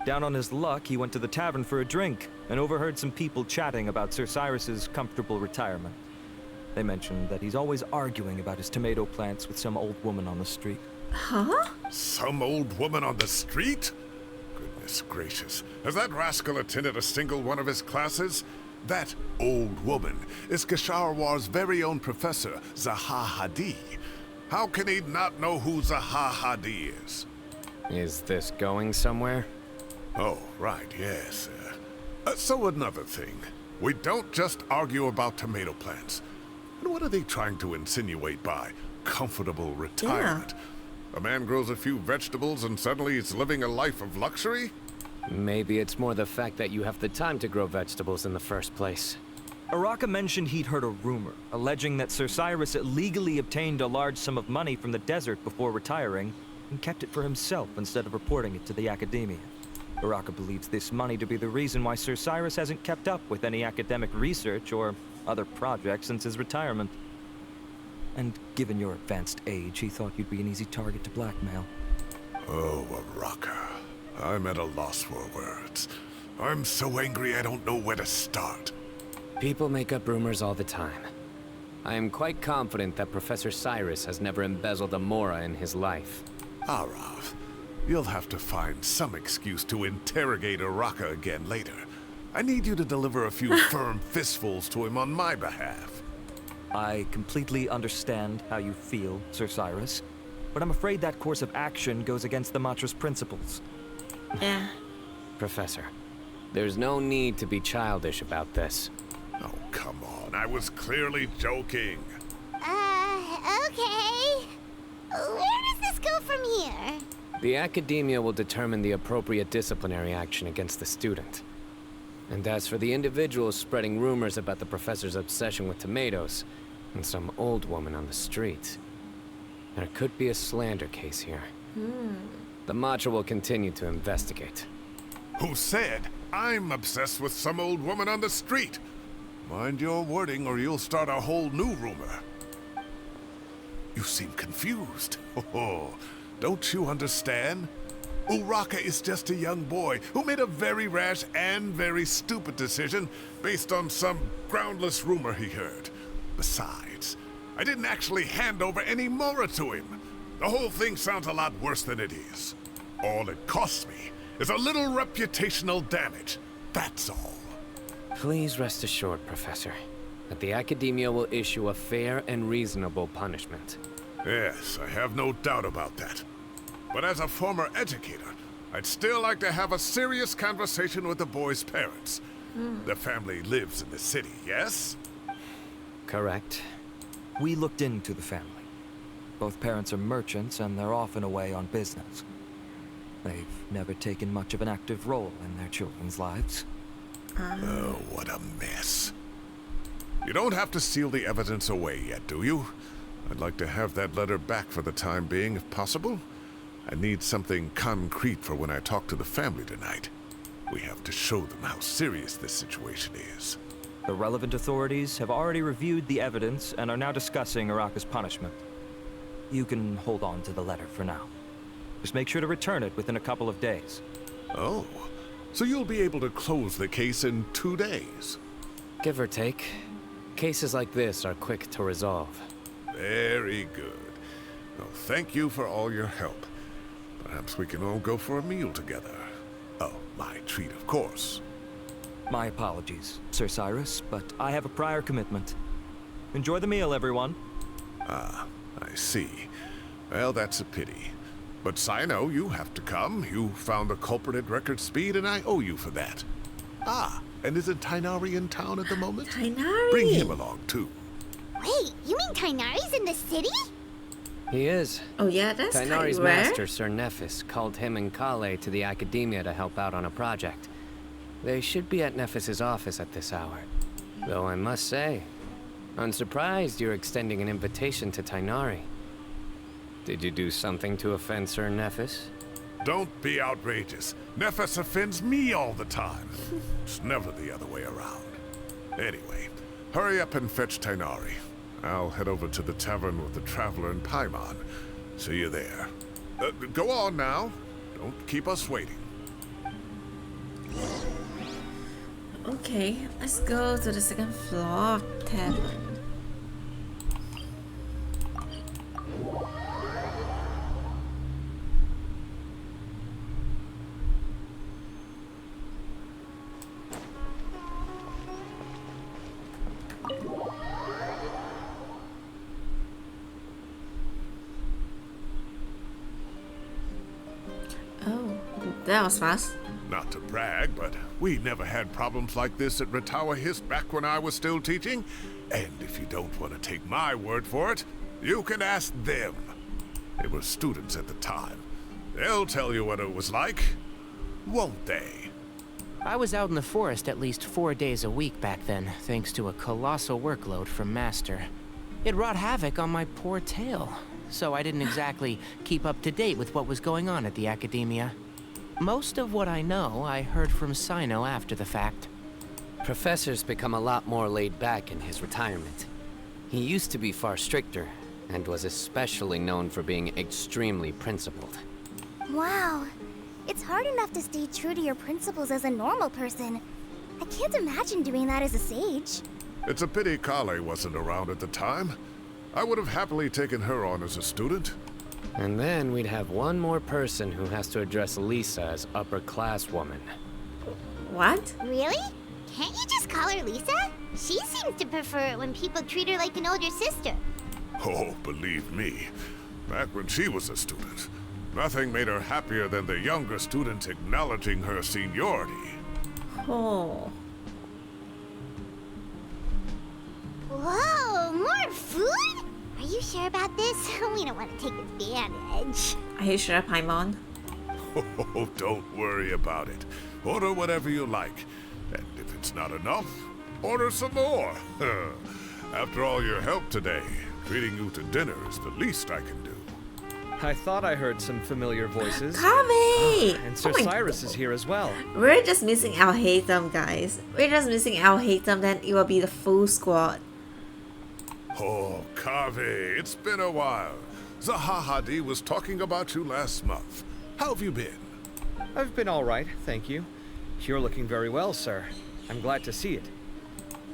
Down on his luck, he went to the tavern for a drink and overheard some people chatting about Sir Cyrus's comfortable retirement. They mentioned that he's always arguing about his tomato plants with some old woman on the street. Huh? Some old woman on the street? Goodness gracious. Has that rascal attended a single one of his classes? That old woman is Kasharwar's very own professor, Zaha Hadi. How can he not know who Zaha Hadi is? Is this going somewhere? Oh, right, yes. So another thing. We don't just argue about tomato plants. And what are they trying to insinuate by comfortable retirement? A man grows a few vegetables and suddenly he's living a life of luxury? Maybe it's more the fact that you have the time to grow vegetables in the first place. Araka mentioned he'd heard a rumor, alleging that Sir Cyrus illegally obtained a large sum of money from the desert before retiring, and kept it for himself instead of reporting it to the academia. Araka believes this money to be the reason why Sir Cyrus hasn't kept up with any academic research or other projects since his retirement. And given your advanced age, he thought you'd be an easy target to blackmail. Oh, Araka. I'm at a loss for words. I'm so angry I don't know where to start. People make up rumors all the time. I am quite confident that Professor Cyrus has never embezzled a Mora in his life. Arav, you'll have to find some excuse to interrogate Araka again later. I need you to deliver a few firm fistfuls to him on my behalf. I completely understand how you feel, Sir Cyrus, but I'm afraid that course of action goes against the Matra's principles. Yeah. Professor, there's no need to be childish about this. Oh, come on. I was clearly joking. Okay. Where does this go from here? The Academia will determine the appropriate disciplinary action against the student. And as for the individuals spreading rumors about the professor's obsession with tomatoes and some old woman on the street, there could be a slander case here. The Matra will continue to investigate. Who said I'm obsessed with some old woman on the street? Mind your wording or you'll start a whole new rumor. You seem confused. Oh, don't you understand? Uraka is just a young boy who made a very rash and very stupid decision based on some groundless rumor he heard. Besides, I didn't actually hand over any Mora to him. The whole thing sounds a lot worse than it is. All it costs me is a little reputational damage. That's all. Please rest assured, Professor, that the Academia will issue a fair and reasonable punishment. Yes, I have no doubt about that. But as a former educator, I'd still like to have a serious conversation with the boy's parents. The family lives in the city, yes? Correct. We looked into the family. Both parents are merchants and they're often away on business. They've never taken much of an active role in their children's lives. Oh, what a mess. You don't have to seal the evidence away yet, do you? I'd like to have that letter back for the time being, if possible. I need something concrete for when I talk to the family tonight. We have to show them how serious this situation is. The relevant authorities have already reviewed the evidence and are now discussing Araka's punishment. You can hold on to the letter for now. Just make sure to return it within a couple of days. Oh, so you'll be able to close the case in 2 days? Give or take. Cases like this are quick to resolve. Very good. Well, thank you for all your help. Perhaps we can all go for a meal together. Oh, my treat, of course. My apologies, Sir Cyrus, but I have a prior commitment. Enjoy the meal, everyone. Ah, I see. Well, that's a pity. But Sino, you have to come. You found the culprit at record speed, and I owe you for that. Ah, and isn't Tainari in town at the moment? Tainari! Bring him along, too. Wait, you mean Tainari's in the city? He is. Oh yeah, that's Tainari's kind of rare. master, Sir Nephis, called him and Kale to the Academia to help out on a project. They should be at Nephis's office at this hour. Though I must say, I'm surprised you're extending an invitation to Tainari. Did you do something to offend Sir Nephis? Don't be outrageous. Nephis offends me all the time. It's never the other way around. Anyway, hurry up and fetch Tainari. I'll head over to the tavern with the Traveler and Paimon. See you there. Go on now. Don't keep us waiting. Okay, let's go to the second floor of tavern. Oh, that was fast. Not to brag, but we never had problems like this at Ratawa Hist back when I was still teaching. And if you don't want to take my word for it, you can ask them. They were students at the time. They'll tell you what it was like, won't they? I was out in the forest at least 4 days a week back then, thanks to a colossal workload from Master. It wrought havoc on my poor tail, so I didn't exactly keep up to date with what was going on at the Academia. Most of what I know, I heard from Sino after the fact. Professor's become a lot more laid back in his retirement. He used to be far stricter, and was especially known for being extremely principled. Wow. It's hard enough to stay true to your principles as a normal person. I can't imagine doing that as a sage. It's a pity Kale wasn't around at the time. I would have happily taken her on as a student. And then we'd have one more person who has to address Lisa as upper class woman. What? Really? Can't you just call her Lisa? She seems to prefer it when people treat her like an older sister. Oh, believe me, back when she was a student, nothing made her happier than the younger students acknowledging her seniority. Oh. Whoa, more food? Are you sure about this? We don't want to take advantage. Are you sure, Paimon? Oh, don't worry about it. Order whatever you like. And if it's not enough, order some more. After all your help today, treating you to dinner is the least I can do. I thought I heard some familiar voices. Kame! And Sir Oh my Cyrus is here as well. We're just missing Al Haytham, guys. We're just missing Al Haytham, then it will be the full squad. Oh, Kave, it's been a while. Zahahadi was talking about you last month. How have you been? I've been all right, thank you. You're looking very well, sir. I'm glad to see it.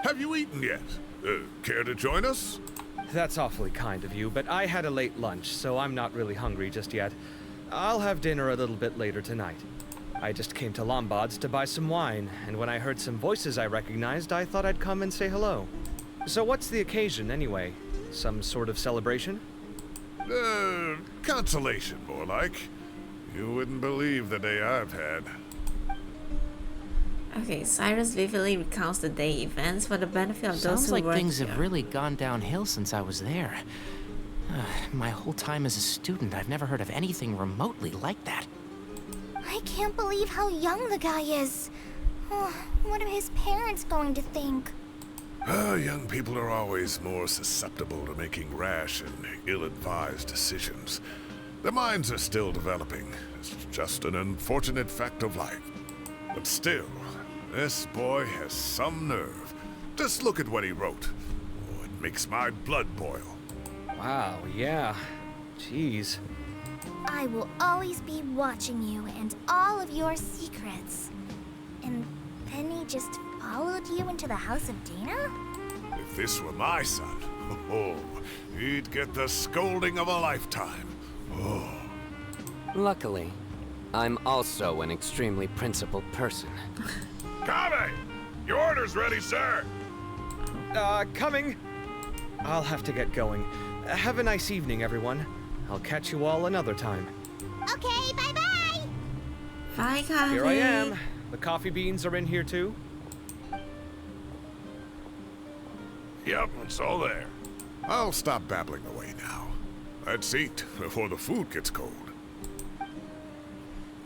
Have you eaten yet? Care to join us? That's awfully kind of you, but I had a late lunch, so I'm not really hungry just yet. I'll have dinner a little bit later tonight. I just came to Lombard's to buy some wine, and when I heard some voices I recognized, I thought I'd come and say hello. So what's the occasion, anyway? Some sort of celebration? Consolation, more like. You wouldn't believe the day I've had. Okay, Cyrus vividly recounts the day events for the benefit of those Sounds who like weren't things here. have really gone downhill since I was there. My whole time as a student, I've never heard of anything remotely like that. I can't believe how young the guy is. Oh, what are his parents going to think? Young people are always more susceptible to making rash and ill-advised decisions. Their minds are still developing. It's just an unfortunate fact of life. But still, this boy has some nerve. Just look at what he wrote. Oh, it makes my blood boil. Wow, yeah. Jeez. I will always be watching you and all of your secrets. And then he just followed you into the house of Dana? If this were my son, oh, he'd get the scolding of a lifetime. Oh. Luckily, I'm also an extremely principled person. Kave! Your order's ready, sir! Coming. I'll have to get going. Have a nice evening, everyone. I'll catch you all another time. Okay, bye-bye! Bye, Kame. Here I am. The coffee beans are in here too. Yep, it's all there. I'll stop babbling away now. Let's eat before the food gets cold.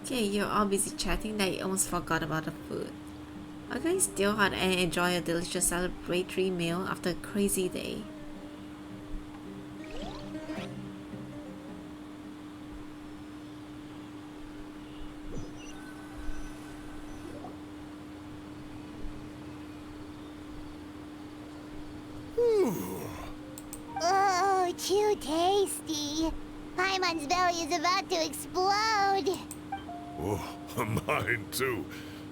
Okay, you're all busy chatting that you almost forgot about the food. Okay, still hot and enjoy a delicious celebratory meal after a crazy day. Oh, too tasty. Paimon's belly is about to explode. Oh, mine too.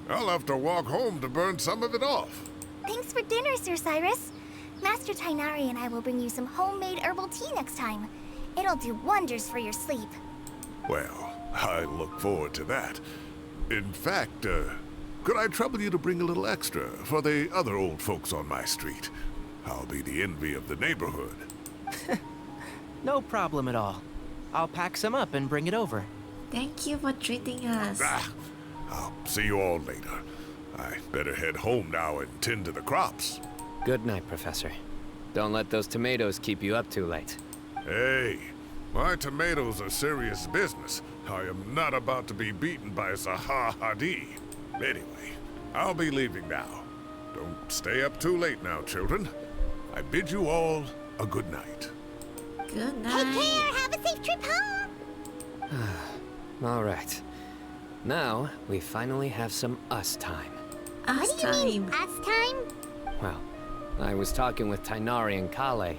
I'll have to walk home to burn some of it off. Thanks for dinner, Sir Cyrus. Master Tainari and I will bring you some homemade herbal tea next time. It'll do wonders for your sleep. Well, I look forward to that. In fact, could I trouble you to bring a little extra for the other old folks on my street? I'll be the envy of the neighborhood. No problem at all. I'll pack some up and bring it over. Thank you for treating us. I'll see you all later. I better head home now and tend to the crops. Good night, Professor. Don't let those tomatoes keep you up too late. Hey, my tomatoes are serious business. I am not about to be beaten by Zahahadi. Anyway, I'll be leaving now. Don't stay up too late now, children. I bid you all a good night. Good Take night. care. Have a safe trip home. All right. Now, we finally have some us time. Us What do you mean, time. us time? Well, I was talking with Tainari and Kale,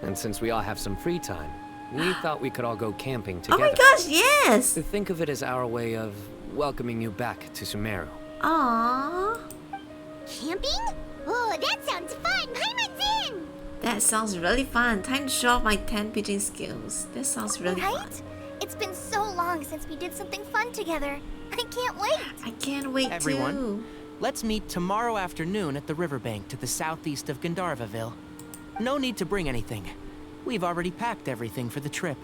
and since we all have some free time, we thought we could all go camping Oh together. my gosh, yes! Think of it as our way of welcoming you back to Sumeru. Aww. Camping? Oh, that sounds fun! Paimon's in! That sounds really fun. Time to show off my 10 pitching skills. That sounds really fun. Right? It's been so long since we did something fun together. I can't wait. I can't wait Everyone, too. let's meet tomorrow afternoon at the riverbank to the southeast of Gandharvaville. No need to bring anything. We've already packed everything for the trip.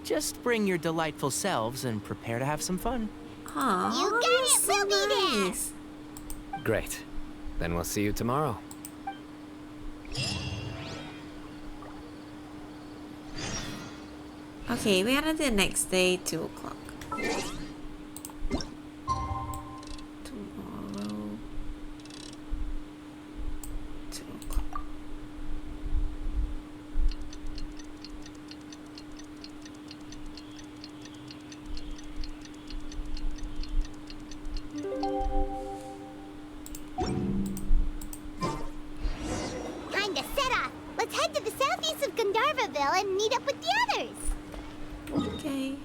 Just bring your delightful selves and prepare to have some fun. Aww, You got it, so we'll be there. nice. Great. Then we'll see you tomorrow. Okay, we are the next day, 2 o'clock. Tomorrow, 2 o'clock. Time to set off. Let's head to the southeast of Gandharvaville and meet up with the others. Okay.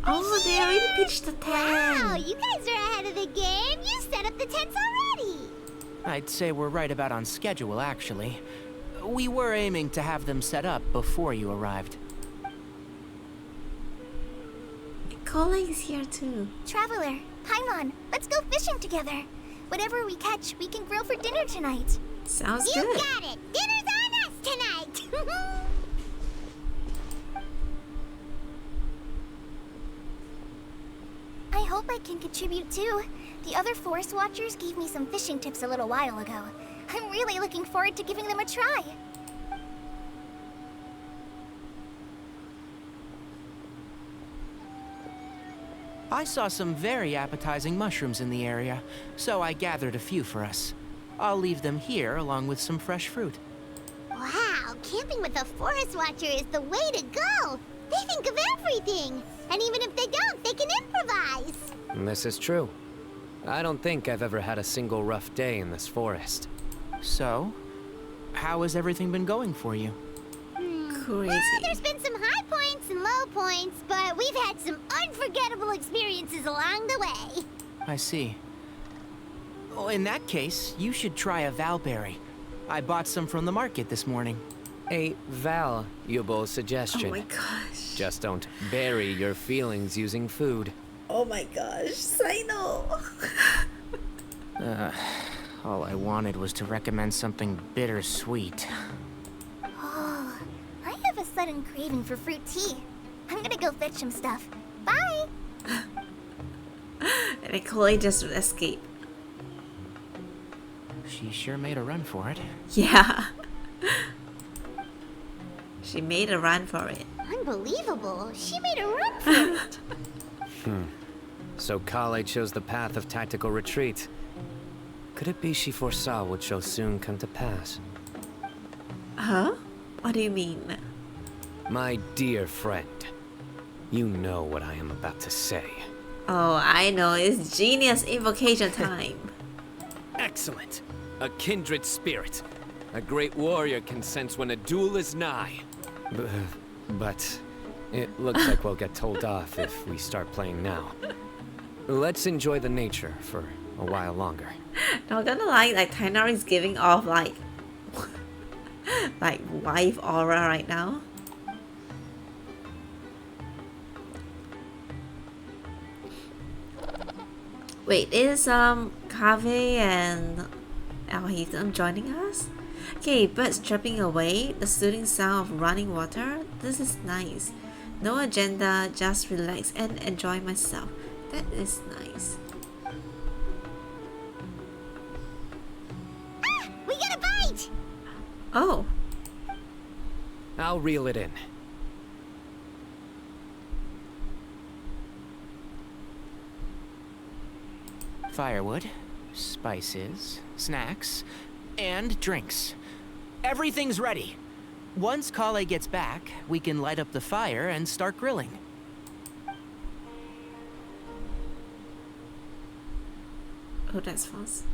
Oh, they already pitched the tent. Wow, you guys are ahead of the game. You set up the tents already. I'd say we're right about on schedule, actually. We were aiming to have them set up before you arrived. Cola is here too. Traveler, Paimon, let's go fishing together. Whatever we catch, we can grill for dinner tonight. Sounds You good. got it. Dinner's on us tonight. I hope I can contribute too. The other forest watchers gave me some fishing tips a little while ago. I'm really looking forward to giving them a try. I saw some very appetizing mushrooms in the area, so I gathered a few for us. I'll leave them here along with some fresh fruit. Wow, camping with a forest watcher is the way to go. They think of everything. And even if they don't, they can improvise. This is true. I don't think I've ever had a single rough day in this forest. So, how has everything been going for you? Crazy. Well, there's been some high points and low points, but we've had some unforgettable experiences along the way. I see. Oh, in that case, you should try a valberry. I bought some from the market this morning. A valuable Oh suggestion. my gosh. Just don't bury your feelings using food. Oh my gosh. I know. All I wanted was to recommend something bittersweet. Oh, I have a sudden craving for fruit tea. I'm gonna go fetch some stuff. Bye! And then Chloe just escaped. She sure made a run for it. Yeah. She made a run for it. Unbelievable. She made a run for it. So Kale chose the path of tactical retreat. Could it be she foresaw what shall soon come to pass? Huh? What do you mean? My dear friend, you know what I am about to say. Oh, I know. It's genius invocation time. Excellent. A kindred spirit. A great warrior can sense when a duel is nigh. But it looks like we'll get told off if we start playing now. Let's enjoy the nature for a while longer. Not gonna lie, like Tainari is giving off like like wife aura right now. Wait, is Kaveh and Alhitam joining us? Okay, birds chirping away, the soothing sound of running water. This is nice. No agenda, just relax and enjoy myself. That is nice. Ah, we got a bite! Oh, I'll reel it in. Firewood, spices, snacks, and drinks. Everything's ready. Once Kale gets back, we can light up the fire and start grilling. Oh, that's fast.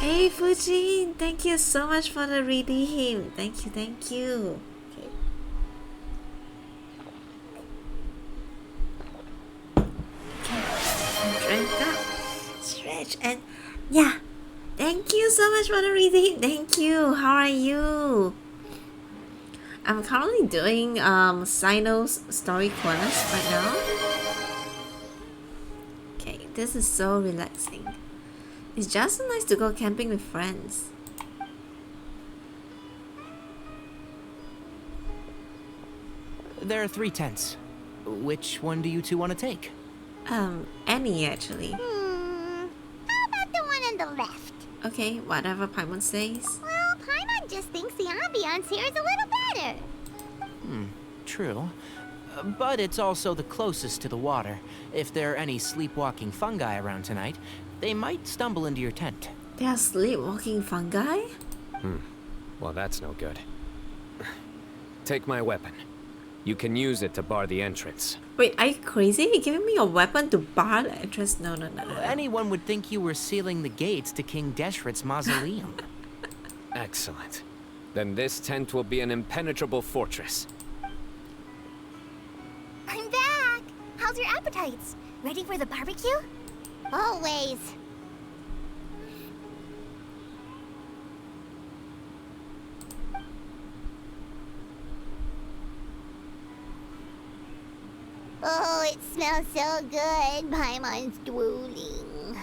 Hey Fuji, thank you so much for the redeem. Thank you, thank you. Okay. Drink up, stretch, and yeah. Thank you so much for the redeem. Thank you. How are you? I'm currently doing Sino's story quest right now. Okay, this is so relaxing. It's just so nice to go camping with friends. There are 3 tents. Which one do you two want to take? Any actually. How about the one on the left? Okay, whatever Paimon says. Well, Paimon just thinks the ambiance here is a little better. True. But it's also the closest to the water. If there are any sleepwalking fungi around tonight, they might stumble into your tent. They are sleepwalking fungi? Well, that's no good. Take my weapon. You can use it to bar the entrance. Wait, are you crazy? You're giving me a weapon to bar the entrance? No. Anyone would think you were sealing the gates to King Deshret's mausoleum. Excellent. Then this tent will be an impenetrable fortress. I'm back! How's your appetites? Ready for the barbecue? Always. Oh, it smells so good. Paimon's drooling.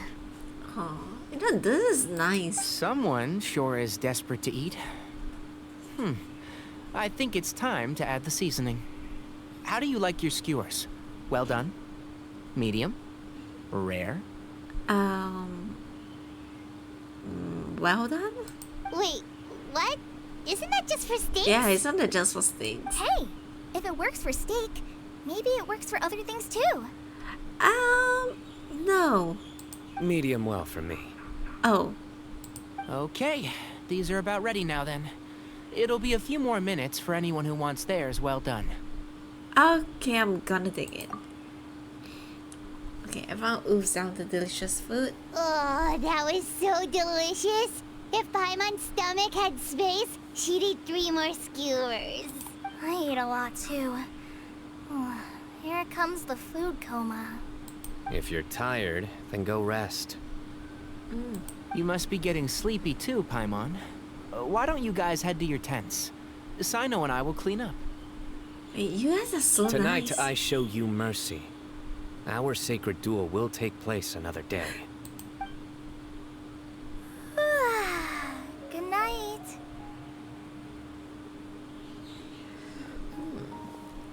Oh, you know, this is nice. Someone sure is desperate to eat. I think it's time to add the seasoning. How do you like your skewers? Well done? Medium? Rare? Well done? Wait, what? Isn't that just for steaks? Yeah, isn't it just for steaks? Hey, if it works for steak, maybe it works for other things too. No. Medium well for me. Oh, Okay, these are about ready now then. It'll be a few more minutes for anyone who wants theirs well done. okay, I'm gonna dig in. Okay, everyone oofs down the delicious food. Oh, that was so delicious. If Paimon's stomach had space, she'd eat 3 more skewers. I ate a lot too. Oh, here comes the food coma. If you're tired, then go rest. You must be getting sleepy too, Paimon. Why don't you guys head to your tents? Sino and I will clean up. Wait, you guys are so Tonight, nice. I show you mercy. Our sacred duel will take place another day. Good night.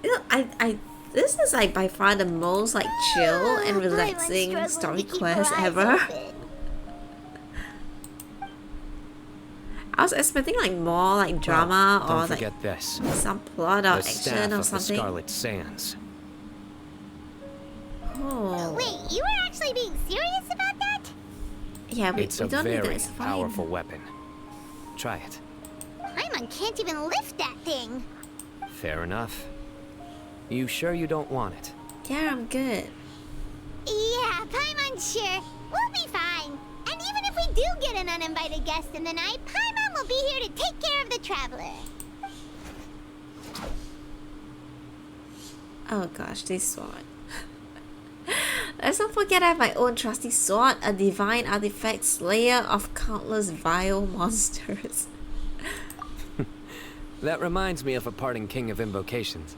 You know, this is like by far the most like chill and relaxing Paimon's story struggling to keep quest her eyes ever. open. I was expecting like more like drama Don't or like forget this. some plot or The action staff or of the something. Scarlet Sands. Oh, Wait, you were actually being serious about that? yeah, we It's a don't need that. very It's fine. powerful weapon. Try it. Paimon can't even lift that thing. Fair enough. You sure you don't want it? Yeah, I'm good. Yeah, Paimon's sure. We'll be fine. And even if we do get an uninvited guest in the night, Paimon will be here to take care of the traveler. Oh gosh, this sword. Let's not forget I have my own trusty sword, a divine artifact slayer of countless vile monsters. That reminds me of a parting king of invocations.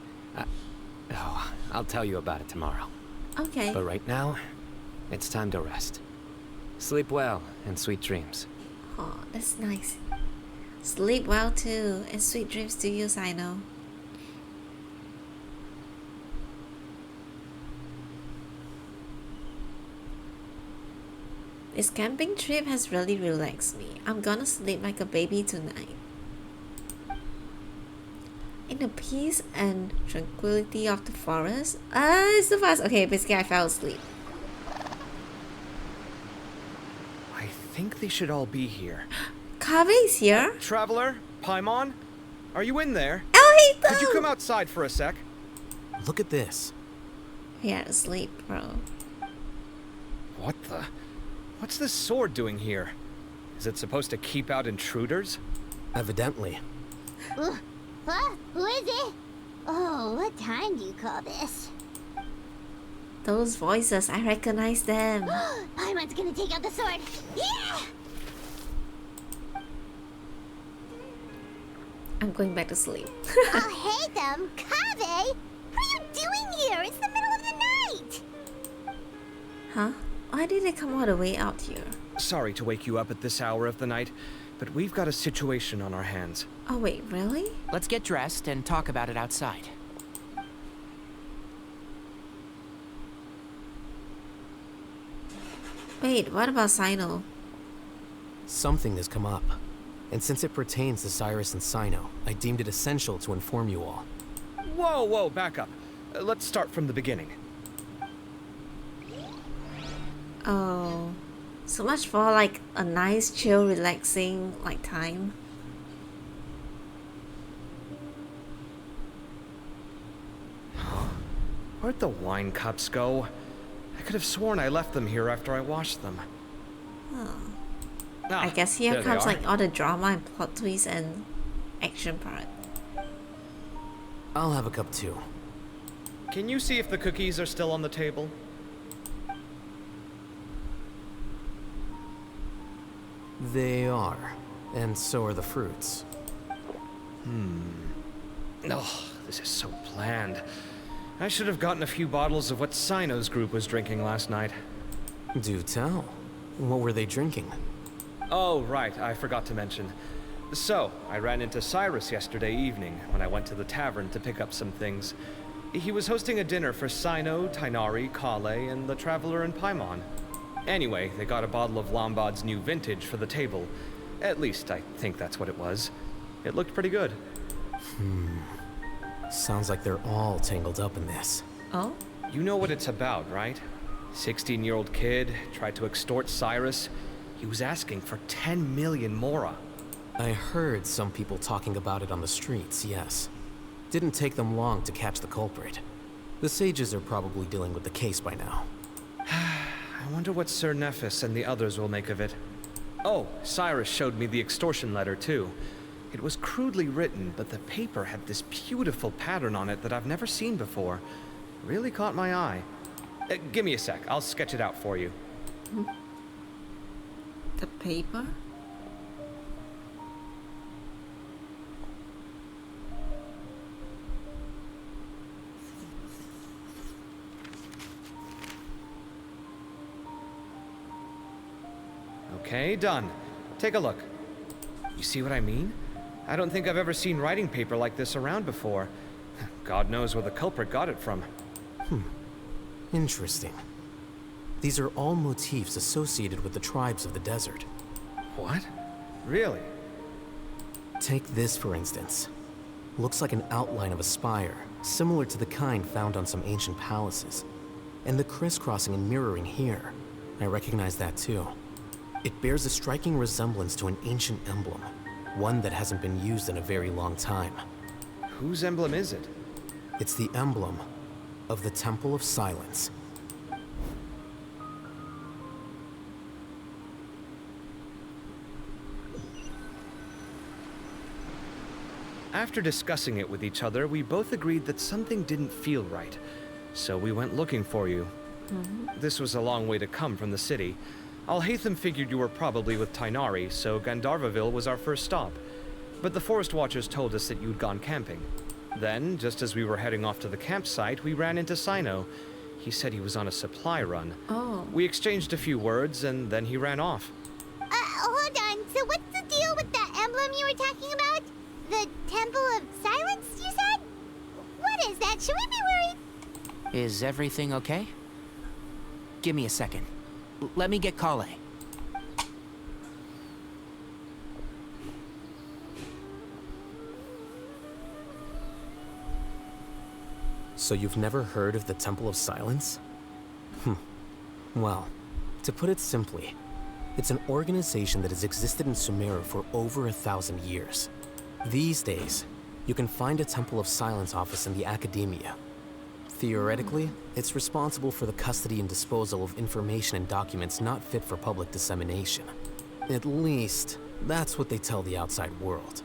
I'll tell you about it tomorrow. Okay. But right now, it's time to rest. Sleep well and sweet dreams. Oh, that's nice. Sleep well too, and sweet dreams to you, Sino. This camping trip has really relaxed me. I'm gonna sleep like a baby tonight. In the peace and tranquility of the forest. It's so fast. Okay, basically I fell asleep. I think they should all be here. Kale! Kaveh's here? Traveler? Paimon? Are you in there? Oh, hey, Could you come outside for a sec? Look at this. He had to sleep, bro. What the? What's this sword doing here? Is it supposed to keep out intruders? Evidently. Huh? Who is it? Oh, what time do you call this? Those voices, I recognize them. Paimon's gonna take out the sword. Yeah! I'm going back to sleep. Oh, hey them, Kaveh! What are you doing here? It's the middle of the night! Huh? Why did they come all the way out here? Sorry to wake you up at this hour of the night, but we've got a situation on our hands. Oh wait, really? Let's get dressed and talk about it outside. Wait, what about Sino? Something has come up. And since it pertains to Cyrus and Sino, I deemed it essential to inform you all. Whoa, back up. Let's start from the beginning. Oh, so much for like a nice, chill, relaxing like time. Where'd the wine cups go? I could have sworn I left them here after I washed them. I guess here there they comes are. like all the drama and plot twists and action part. I'll have a cup too. Can you see if the cookies are still on the table? They are. And so are the fruits. Oh, this is so bland. I should have gotten a few bottles of what Sino's group was drinking last night. Do tell. What were they drinking? Oh, right, I forgot to mention. So, I ran into Cyrus yesterday evening when I went to the tavern to pick up some things. He was hosting a dinner for Sino, Tighnari, Kale, and the Traveler and Paimon. Anyway, they got a bottle of Lombard's new vintage for the table. At least, I think that's what it was. It looked pretty good. Sounds like they're all tangled up in this. Oh? You know what it's about, right? 16-year-old kid tried to extort Cyrus. He was asking for 10 million mora. I heard some people talking about it on the streets, yes. Didn't take them long to catch the culprit. The sages are probably dealing with the case by now. I wonder what Sir Nephis and the others will make of it. Oh, Cyrus showed me the extortion letter, too. It was crudely written, but the paper had this beautiful pattern on it that I've never seen before. Really caught my eye. Give me a sec, I'll sketch it out for you. The paper? Okay, done. Take a look. You see what I mean? I don't think I've ever seen writing paper like this around before. God knows where the culprit got it from. Interesting. These are all motifs associated with the tribes of the desert. What? Really? Take this, for instance. Looks like an outline of a spire, similar to the kind found on some ancient palaces. And the crisscrossing and mirroring here. I recognize that too. It bears a striking resemblance to an ancient emblem, one that hasn't been used in a very long time. Whose emblem is it? It's the emblem of the Temple of Silence. After discussing it with each other, we both agreed that something didn't feel right. So we went looking for you. This was a long way to come from the city. Alhaitham figured you were probably with Tighnari, so Gandharvaville was our first stop. But the Forest Watchers told us that you'd gone camping. Then, just as we were heading off to the campsite, we ran into Sino. He said he was on a supply run. Oh. We exchanged a few words, and then he ran off. Hold on. So what's the deal with that emblem you were talking about? The Temple of Silence, you said? What is that? Should we be worried? Is everything okay? Give me a second. Let me get Kale. So you've never heard of the Temple of Silence? Well, to put it simply, It's an organization that has existed in Sumeru for over 1,000 years. These days, you can find a Temple of Silence office in the academia. Theoretically, it's responsible for the custody and disposal of information and documents not fit for public dissemination. At least, that's what they tell the outside world.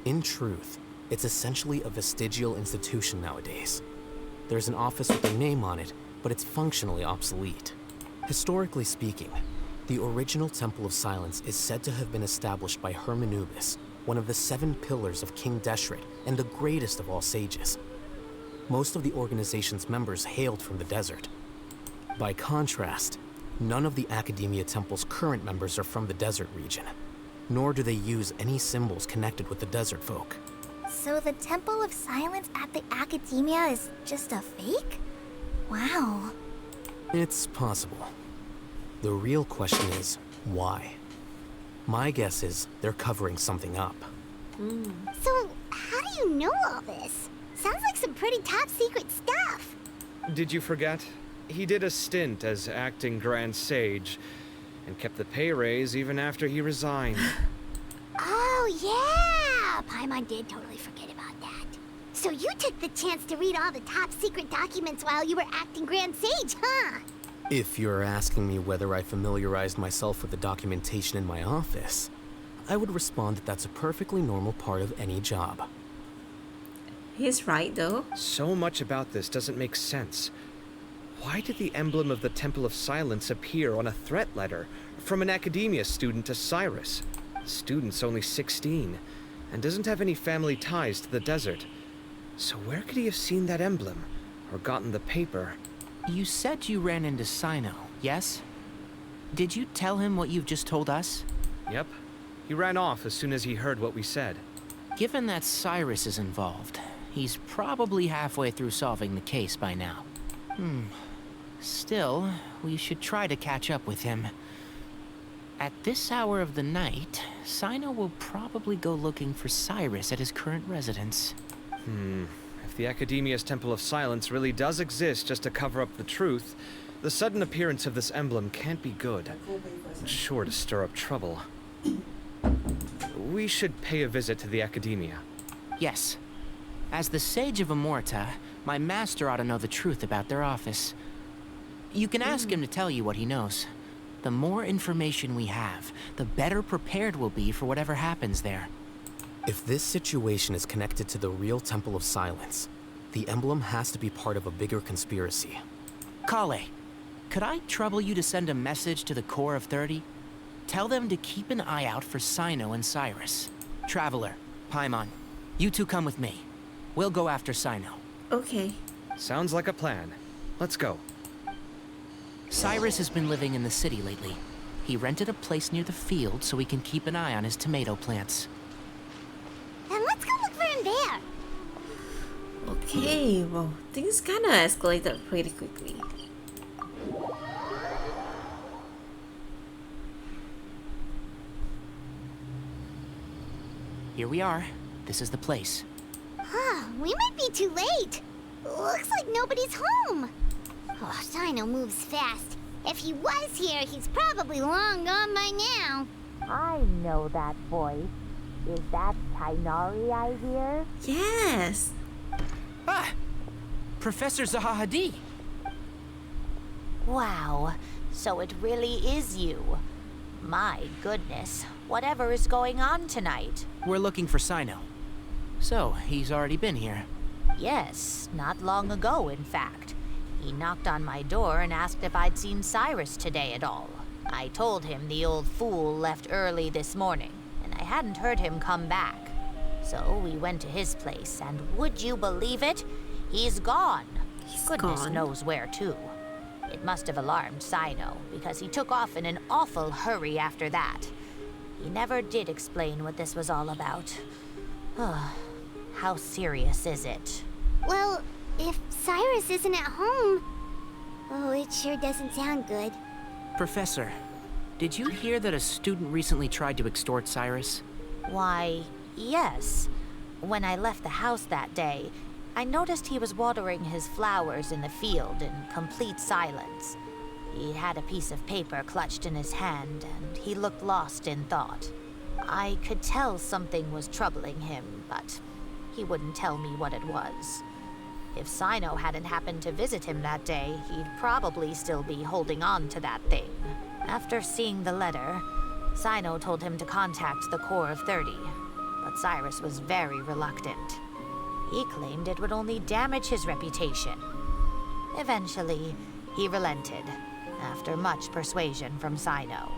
In truth, it's essentially a vestigial institution nowadays. There's an office with their name on it, but it's functionally obsolete. Historically speaking, the original Temple of Silence is said to have been established by Hermanubis, one of the 7 pillars of King Deshret and the greatest of all sages. Most of the organization's members hailed from the desert. By contrast, none of the Academia Temple's current members are from the desert region, nor do they use any symbols connected with the desert folk. So the Temple of Silence at the Academia is just a fake? Wow. It's possible. The real question is, why? My guess is they're covering something up. So, how do you know all this? Sounds like some pretty top secret stuff. Did you forget? He did a stint as acting Grand Sage, and kept the pay raise even after he resigned. Oh, yeah! Paimon did totally forget about that. So you took the chance to read all the top secret documents while you were acting Grand Sage, huh? If you're asking me whether I familiarized myself with the documentation in my office, I would respond that that's a perfectly normal part of any job. He's right though. So much about this doesn't make sense. Why did the emblem of the Temple of Silence appear on a threat letter from an Academia student to Cyrus? The student's only 16, and doesn't have any family ties to the desert. So where could he have seen that emblem, or gotten the paper? You said you ran into Sino, yes? Did you tell him what you've just told us? Yep. He ran off as soon as he heard what we said. Given that Cyrus is involved, he's probably halfway through solving the case by now. Still, we should try to catch up with him. At this hour of the night, Sino will probably go looking for Cyrus at his current residence. If the Academia's Temple of Silence really does exist just to cover up the truth, the sudden appearance of this emblem can't be good. It's sure to stir up trouble. We should pay a visit to the Academia. Yes. As the Sage of Amorta, my master ought to know the truth about their office. You can ask him to tell you what he knows. The more information we have, the better prepared we'll be for whatever happens there. If this situation is connected to the real Temple of Silence, the emblem has to be part of a bigger conspiracy. Kale, could I trouble you to send a message to the Core of 30? Tell them to keep an eye out for Sino and Cyrus. Traveler, Paimon, you two come with me. We'll go after Sino. Okay. Sounds like a plan. Let's go. Cyrus has been living in the city lately. He rented a place near the field so he can keep an eye on his tomato plants. And let's go look for him there. Okay, well, things kinda escalated pretty quickly. Here we are. This is the place. We might be too late. Looks like nobody's home. Oh, Sino moves fast. If he was here, he's probably long gone by now. I know that voice. Is that Tainari I hear? Yes! Ah! Professor Zahahadi! Wow, so it really is you. My goodness, whatever is going on tonight? We're looking for Sino. So, he's already been here. Yes, not long ago, in fact. He knocked on my door and asked if I'd seen Cyrus today at all. I told him the old fool left early this morning, and I hadn't heard him come back. So we went to his place, and would you believe it? He's gone. Goodness gone. knows where to. It must have alarmed Sino, because he took off in an awful hurry after that. He never did explain what this was all about. How serious is it? Well, if Cyrus isn't at home... Oh, it sure doesn't sound good. Professor, did you hear that a student recently tried to extort Cyrus? Why, yes. When I left the house that day, I noticed he was watering his flowers in the field in complete silence. He had a piece of paper clutched in his hand, and he looked lost in thought. I could tell something was troubling him, but he wouldn't tell me what it was. If Sino hadn't happened to visit him that day, he'd probably still be holding on to that thing. After seeing the letter, Sino told him to contact the Core of 30, but Cyrus was very reluctant. He claimed it would only damage his reputation. Eventually, he relented, after much persuasion from Sino.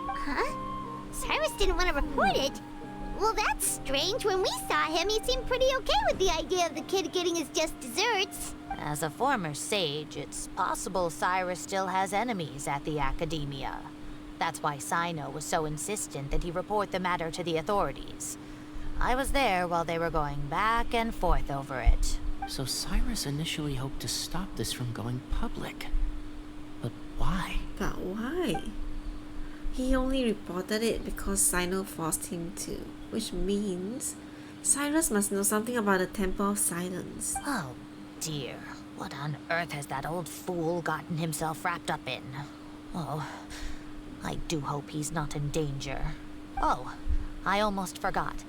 Huh? Cyrus didn't want to report it? Well, that's strange. When we saw him, he seemed pretty okay with the idea of the kid getting his just desserts. As a former sage, it's possible Cyrus still has enemies at the Academia. That's why Sino was so insistent that he report the matter to the authorities. I was there while they were going back and forth over it. So Cyrus initially hoped to stop this from going public. But why? But why? He only reported it because Sino forced him to, which means Cyrus must know something about the Temple of Silence. Oh dear, what on earth has that old fool gotten himself wrapped up in? Oh, I do hope he's not in danger. Oh, I almost forgot.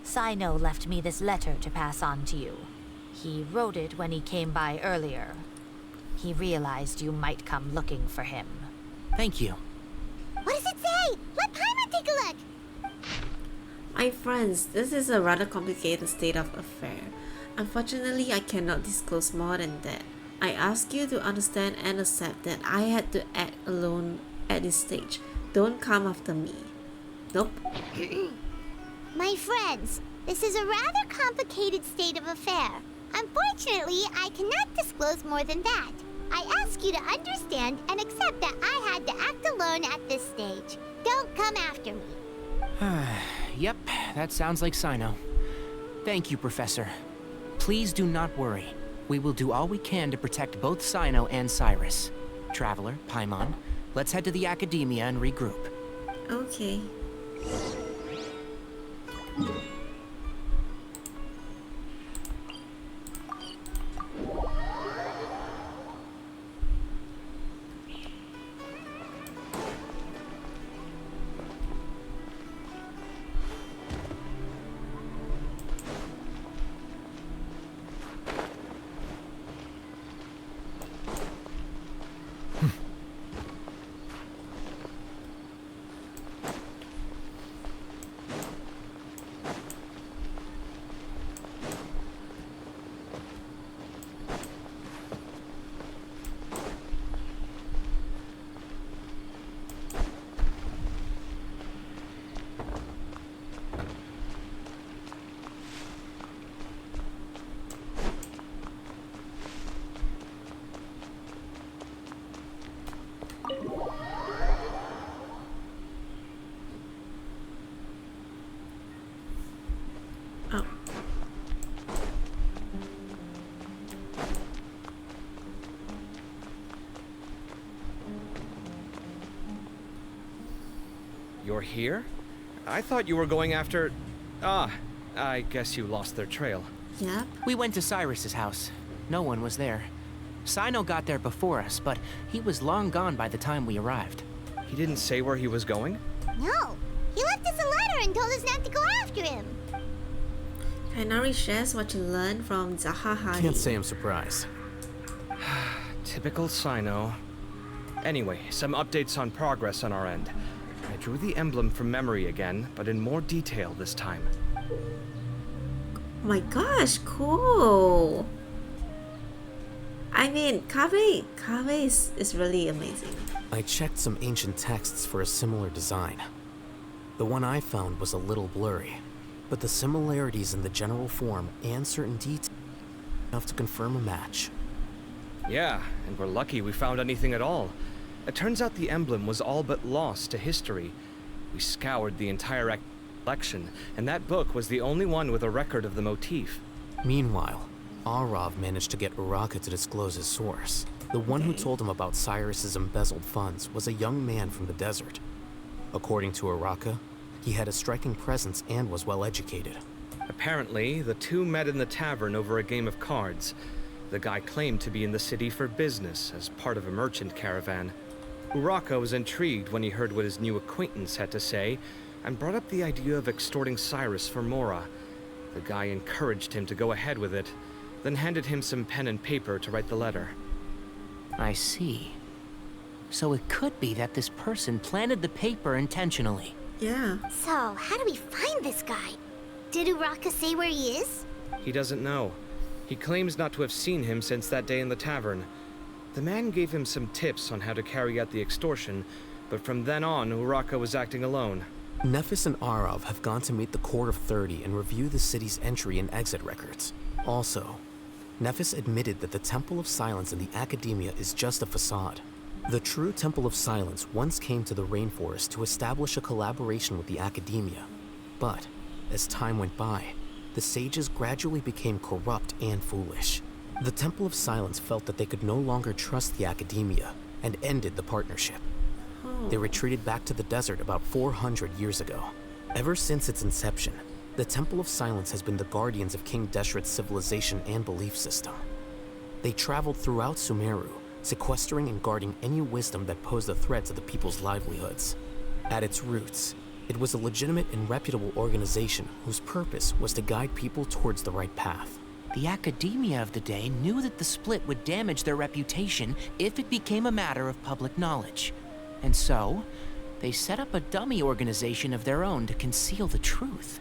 Sino left me this letter to pass on to you. He wrote it when he came by earlier. He realized you might come looking for him. Thank you. What does it say? Let Paimon take a look. My friends, this is a rather complicated state of affair. Unfortunately, I cannot disclose more than that. I ask you to understand and accept that I had to act alone at this stage. Don't come after me. Nope. My friends, this is a rather complicated state of affair. Unfortunately, I cannot disclose more than that. I ask you to understand and accept that I had to act alone at this stage. Don't come after me. Yep, that sounds like Sino. Thank you, Professor. Please do not worry. We will do all we can to protect both Sino and Cyrus. Traveler, Paimon, let's head to the Academia and regroup. Okay. Oh. You're here? I thought you were going after... Ah, I guess you lost their trail. Yep. We went to Cyrus's house. No one was there. Sino got there before us, but he was long gone by the time we arrived. He didn't say where he was going? No, he left us a letter and told us not to go after him. Kainari shares what you learned from Zahahari. Can't say I'm surprised. Typical Sino. Anyway, some updates on progress on our end. I drew the emblem from memory again, but in more detail this time. Oh my gosh, cool. I mean, Kave is really amazing. I checked some ancient texts for a similar design. The one I found was a little blurry, but the similarities in the general form and certain details enough to confirm a match. Yeah, and we're lucky we found anything at all. It turns out the emblem was all but lost to history. We scoured the entire collection, and that book was the only one with a record of the motif. Meanwhile, Arav managed to get Uraka to disclose his source. The one who told him about Cyrus's embezzled funds was a young man from the desert. According to Uraka, he had a striking presence and was well educated. Apparently, the two met in the tavern over a game of cards. The guy claimed to be in the city for business as part of a merchant caravan. Uraka was intrigued when he heard what his new acquaintance had to say, and brought up the idea of extorting Cyrus for Mora. The guy encouraged him to go ahead with it, then handed him some pen and paper to write the letter. I see. So it could be that this person planted the paper intentionally. Yeah. So, how do we find this guy? Did Uraka say where he is? He doesn't know. He claims not to have seen him since that day in the tavern. The man gave him some tips on how to carry out the extortion, but from then on, Uraka was acting alone. Nephis and Arav have gone to meet the Court of 30 and review the city's entry and exit records. Also, Nephis admitted that the Temple of Silence in the Academia is just a facade. The true Temple of Silence once came to the rainforest to establish a collaboration with the Academia. But, as time went by, the sages gradually became corrupt and foolish. The Temple of Silence felt that they could no longer trust the Academia and ended the partnership. They retreated back to the desert about 400 years ago. Ever since its inception, the Temple of Silence has been the guardians of King Deshret's civilization and belief system. They traveled throughout Sumeru, sequestering and guarding any wisdom that posed a threat to the people's livelihoods. At its roots, it was a legitimate and reputable organization whose purpose was to guide people towards the right path. The Academia of the day knew that the split would damage their reputation if it became a matter of public knowledge. And so, they set up a dummy organization of their own to conceal the truth.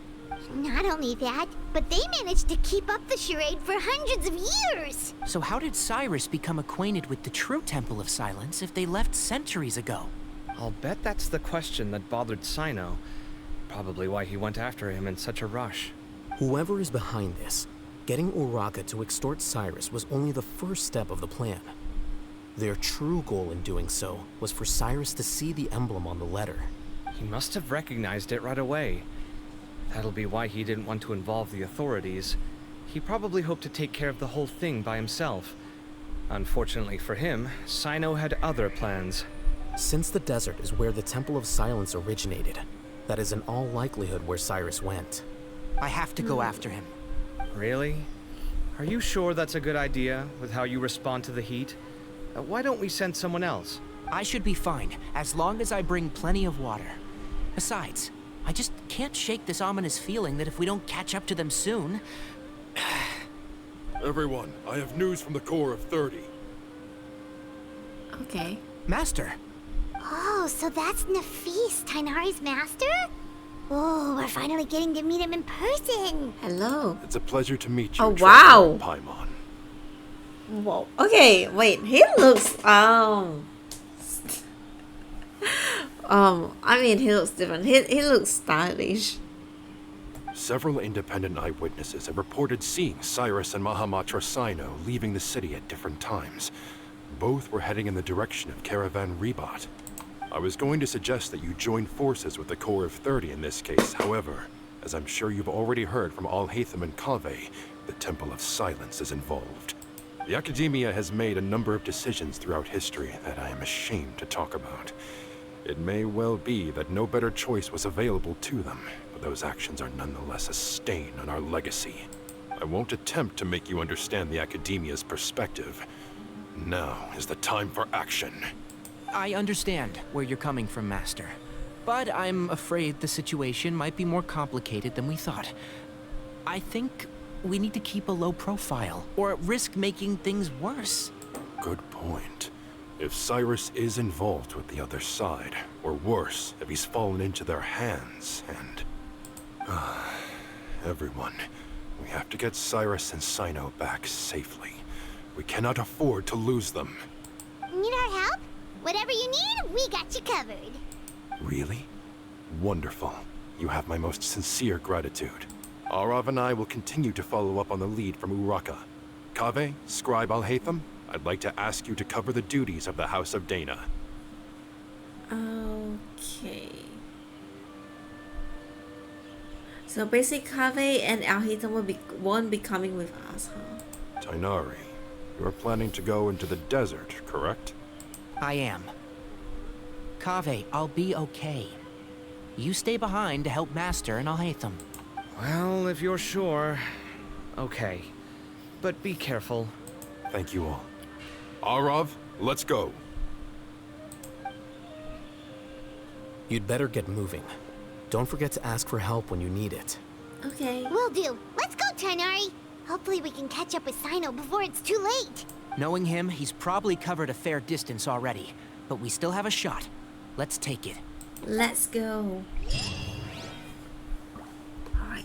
Not only that, but they managed to keep up the charade for hundreds of years! So how did Cyrus become acquainted with the true Temple of Silence if they left centuries ago? I'll bet that's the question that bothered Sino. Probably why he went after him in such a rush. Whoever is behind this, getting Uraka to extort Cyrus was only the first step of the plan. Their true goal in doing so was for Cyrus to see the emblem on the letter. He must have recognized it right away. That'll be why he didn't want to involve the authorities. He probably hoped to take care of the whole thing by himself. Unfortunately for him, Sino had other plans. Since the desert is where the Temple of Silence originated, that is in all likelihood where Cyrus went. I have to go after him. Really? Are you sure that's a good idea, with how you respond to the heat? Why don't we send someone else? I should be fine, as long as I bring plenty of water. Besides, I just can't shake this ominous feeling that if we don't catch up to them soon... Everyone, I have news from the Core of 30. Okay. Master! Oh, so that's Nafis, Tainari's master? Oh, we're finally getting to meet him in person! Hello. It's a pleasure to meet you, Oh, wow. Paimon. Whoa. Okay, wait. He looks I mean, he looks different. He looks stylish. Several independent eyewitnesses have reported seeing Cyrus and Mahamatra Sino leaving the city at different times. Both were heading in the direction of Caravan Rebat. I was going to suggest that you join forces with the Core of 30 in this case. However, as I'm sure you've already heard from Alhaitham and Kaveh, the Temple of Silence is involved. The Academia has made a number of decisions throughout history that I am ashamed to talk about. It may well be that no better choice was available to them, but those actions are nonetheless a stain on our legacy. I won't attempt to make you understand the Academia's perspective. Now is the time for action. I understand where you're coming from, Master. But I'm afraid the situation might be more complicated than we thought. I think we need to keep a low profile, or risk making things worse. Good point. If Cyrus is involved with the other side, or worse, if he's fallen into their hands, and... everyone, we have to get Cyrus and Sino back safely. We cannot afford to lose them. Need our help? Whatever you need, we got you covered. Really? Wonderful. You have my most sincere gratitude. Arav and I will continue to follow up on the lead from Uraka. Kaveh, Scribe Alhaitham, I'd like to ask you to cover the duties of the House of Dana. Okay. So basically, Kaveh and Alhaitham won't be coming with us, huh? Tainari, you are planning to go into the desert, correct? I am. Kaveh, I'll be okay. You stay behind to help Master and Alhaitham. Well, if you're sure... Okay. But be careful. Thank you all. Arav, let's go. You'd better get moving. Don't forget to ask for help when you need it. Okay. Will do. Let's go, Tainari. Hopefully we can catch up with Sino before it's too late. Knowing him, he's probably covered a fair distance already. But we still have a shot. Let's take it. Let's go. Alright.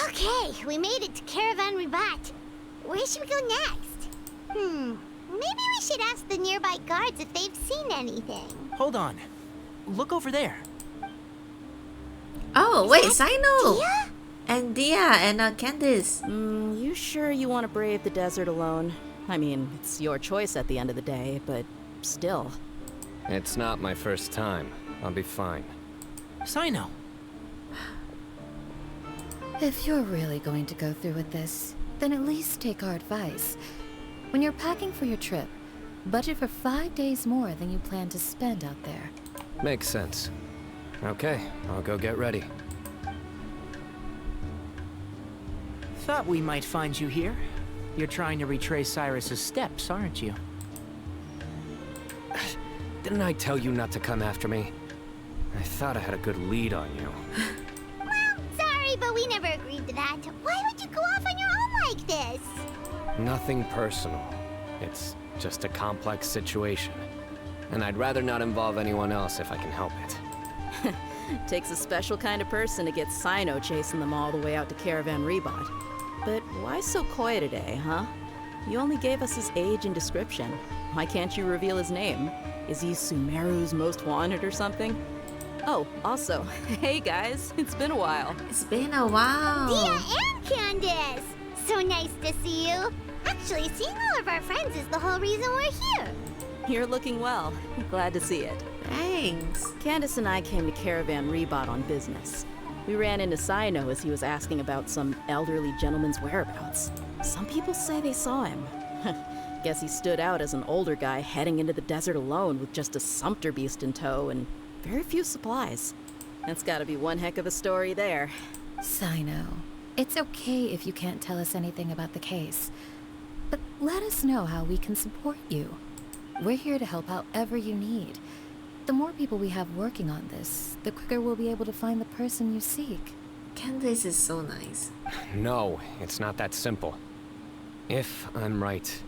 Okay, we made it to Caravan Ribat. Where should we go next? Maybe we should ask the nearby guards if they've seen anything. Hold on. Look over there. Oh, Is wait, that Sino! Dia? And Dia and Candice. You sure you want to brave the desert alone? I mean, it's your choice at the end of the day, but still. It's not my first time. I'll be fine. Sino. If you're really going to go through with this, then at least take our advice. When you're packing for your trip, budget for 5 days more than you plan to spend out there. Makes sense. Okay, I'll go get ready. Thought we might find you here. You're trying to retrace Cyrus's steps, aren't you? Didn't I tell you not to come after me? I thought I had a good lead on you. Well, sorry, but we never agreed to that. Why would you go off on your own like this? Nothing personal. It's just a complex situation. And I'd rather not involve anyone else if I can help it. Takes a special kind of person to get Sino chasing them all the way out to Caravan Rebot. But why so coy today, huh? You only gave us his age and description. Why can't you reveal his name? Is he Sumeru's most wanted or something? Oh, also, hey guys, it's been a while. It's been a while. Dia and Candice! So nice to see you. Actually, seeing all of our friends is the whole reason we're here. You're looking well. Glad to see it. Thanks. Candice and I came to Caravan Rebot on business. We ran into Sino as he was asking about some elderly gentleman's whereabouts. Some people say they saw him. Guess he stood out as an older guy heading into the desert alone with just a sumpter beast in tow and very few supplies. That's gotta be one heck of a story there. Sino, it's okay if you can't tell us anything about the case. But let us know how we can support you. We're here to help however you need. The more people we have working on this, the quicker we'll be able to find the person you seek. Candice is so nice. No, it's not that simple. If I'm right,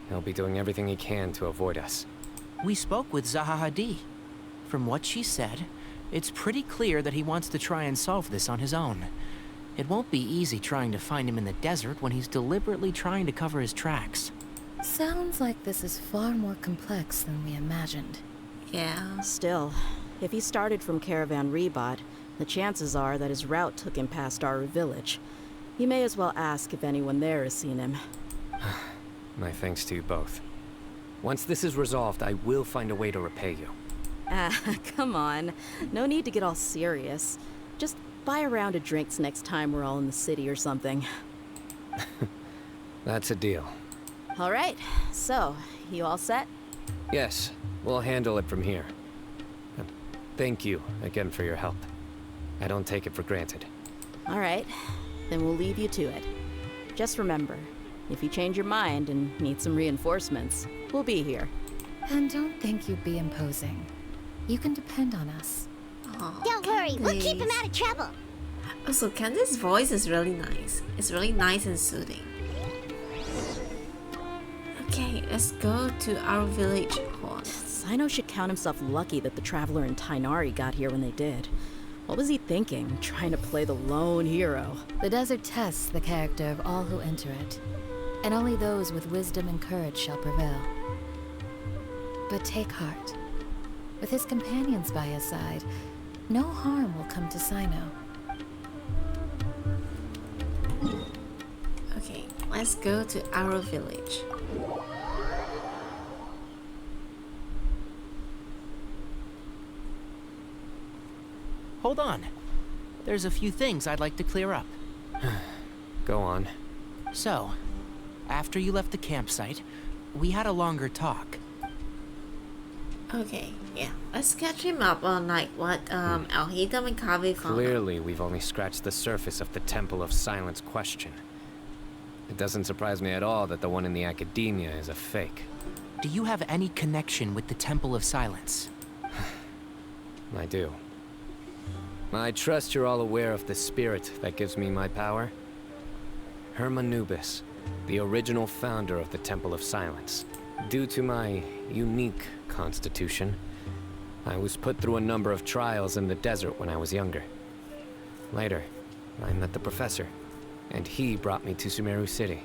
he'll be doing everything he can to avoid us. We spoke with Zaha Hadid. From what she said, it's pretty clear that he wants to try and solve this on his own. It won't be easy trying to find him in the desert when he's deliberately trying to cover his tracks. Sounds like this is far more complex than we imagined. Yeah. Still, if he started from Caravan Rebot, the chances are that his route took him past our village. You may as well ask if anyone there has seen him. My thanks to you both. Once this is resolved, I will find a way to repay you. Ah, come on. No need to get all serious. Just buy a round of drinks next time we're all in the city or something. That's a deal. All right, so, you all set? Yes, we'll handle it from here. Thank you again for your help. I don't take it for granted. All right, then we'll leave you to it. Just remember, if you change your mind and need some reinforcements, we'll be here. And don't think you'd be imposing. You can depend on us. Aw, Don't worry, we'll keep him Candice. out of trouble. Also, Candice's voice is really nice. It's really nice and soothing. Okay, let's go to our village hall. Sino should count himself lucky that the Traveler and Tainari got here when they did. What was he thinking, trying to play the lone hero? The desert tests the character of all who enter it, and only those with wisdom and courage shall prevail. But take heart. With his companions by his side, no harm will come to Sino. Okay, let's go to our village. Hold on. There's a few things I'd like to clear up. Go on. So, after you left the campsite, we had a longer talk. Okay, yeah. Let's catch him up on like what Alhidam and Kaveh found. Clearly, we've only scratched the surface of the Temple of Silence question. It doesn't surprise me at all that the one in the Academia is a fake. Do you have any connection with the Temple of Silence? I do. I trust you're all aware of the spirit that gives me my power. Hermanubis, the original founder of the Temple of Silence. Due to my unique constitution, I was put through a number of trials in the desert when I was younger. Later, I met the professor, and he brought me to Sumeru City.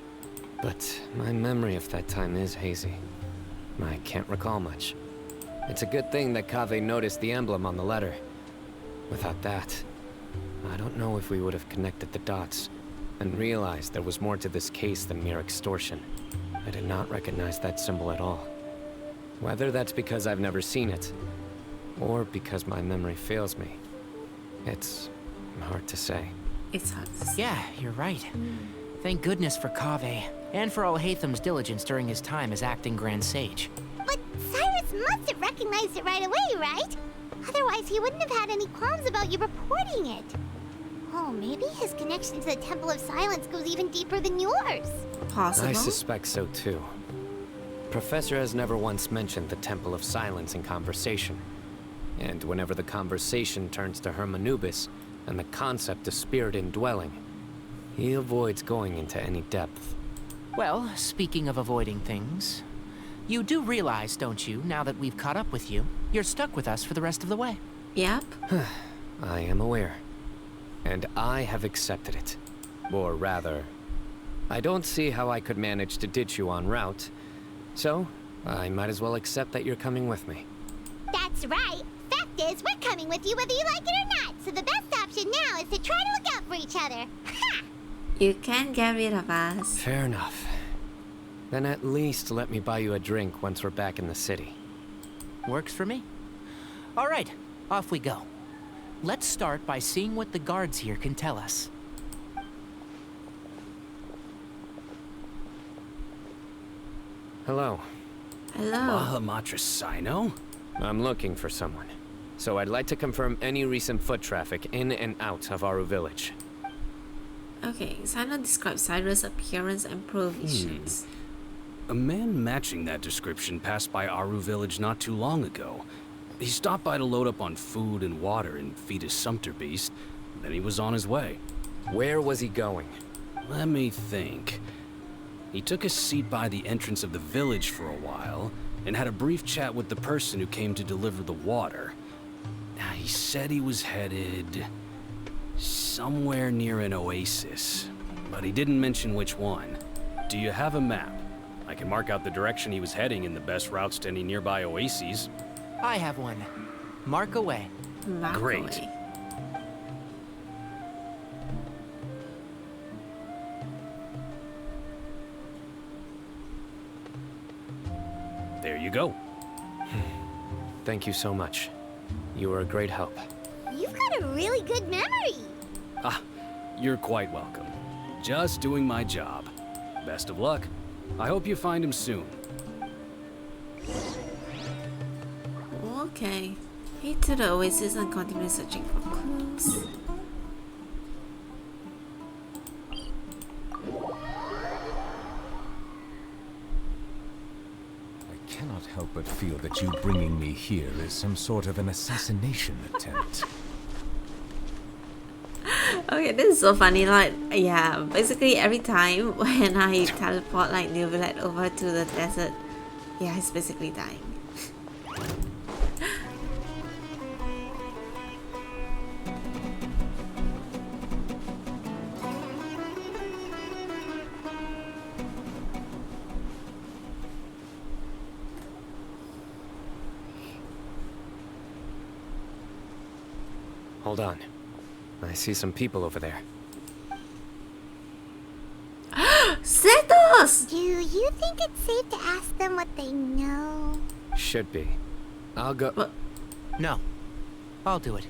But my memory of that time is hazy. I can't recall much. It's a good thing that Kaveh noticed the emblem on the letter. Without that, I don't know if we would have connected the dots and realized there was more to this case than mere extortion. I did not recognize that symbol at all. Whether that's because I've never seen it, or because my memory fails me, it's hard to say. It's hard to say. Yeah, you're right. Thank goodness for Kaveh, and for Alhaitham's diligence during his time as acting Grand Sage. But Cyrus must have recognized it right away, right? Otherwise, he wouldn't have had any qualms about you reporting it. Oh, maybe his connection to the Temple of Silence goes even deeper than yours. Possible. I suspect so too. Professor has never once mentioned the Temple of Silence in conversation. And whenever the conversation turns to Hermanubis and the concept of spirit indwelling, he avoids going into any depth. Well, speaking of avoiding things, you do realize, don't you, now that we've caught up with you, you're stuck with us for the rest of the way? Yep. I am aware. And I have accepted it. Or rather, I don't see how I could manage to ditch you en route. So, I might as well accept that you're coming with me. That's right. Fact is, we're coming with you whether you like it or not. So the best option now is to try to look out for each other. Ha! You can't get rid of us. Fair enough. Then at least let me buy you a drink once we're back in the city. Works for me. All right, off we go. Let's start by seeing what the guards here can tell us. Hello. Hello. Mahamatra Sino? I'm looking for someone. So I'd like to confirm any recent foot traffic in and out of Aru village. Okay, Sino describes Cyrus' appearance and provisions. A man matching that description passed by Aru village not too long ago. He stopped by to load up on food and water and feed his sumpter beast. Then he was on his way. Where was he going? Let me think. He took a seat by the entrance of the village for a while, and had a brief chat with the person who came to deliver the water. He said he was headed somewhere near an oasis, but he didn't mention which one. Do you have a map? I can mark out the direction he was heading and the best routes to any nearby oases. I have one. Mark away. Mark Great. away. There you go. Thank you so much. You were a great help. You've got a really good memory. Ah, you're quite welcome. Just doing my job. Best of luck. I hope you find him soon. Okay. Head to the oasis and continue searching for clues. I cannot help but feel that you bringing me here is some sort of an assassination attempt. Okay, this is so funny. Like, yeah, basically every time when I teleport like New Villette over to the desert, yeah, he's basically dying. Hold on. I see some people over there. Zetos! Do you think it's safe to ask them what they know? Should be. I'll go. What? No. I'll do it.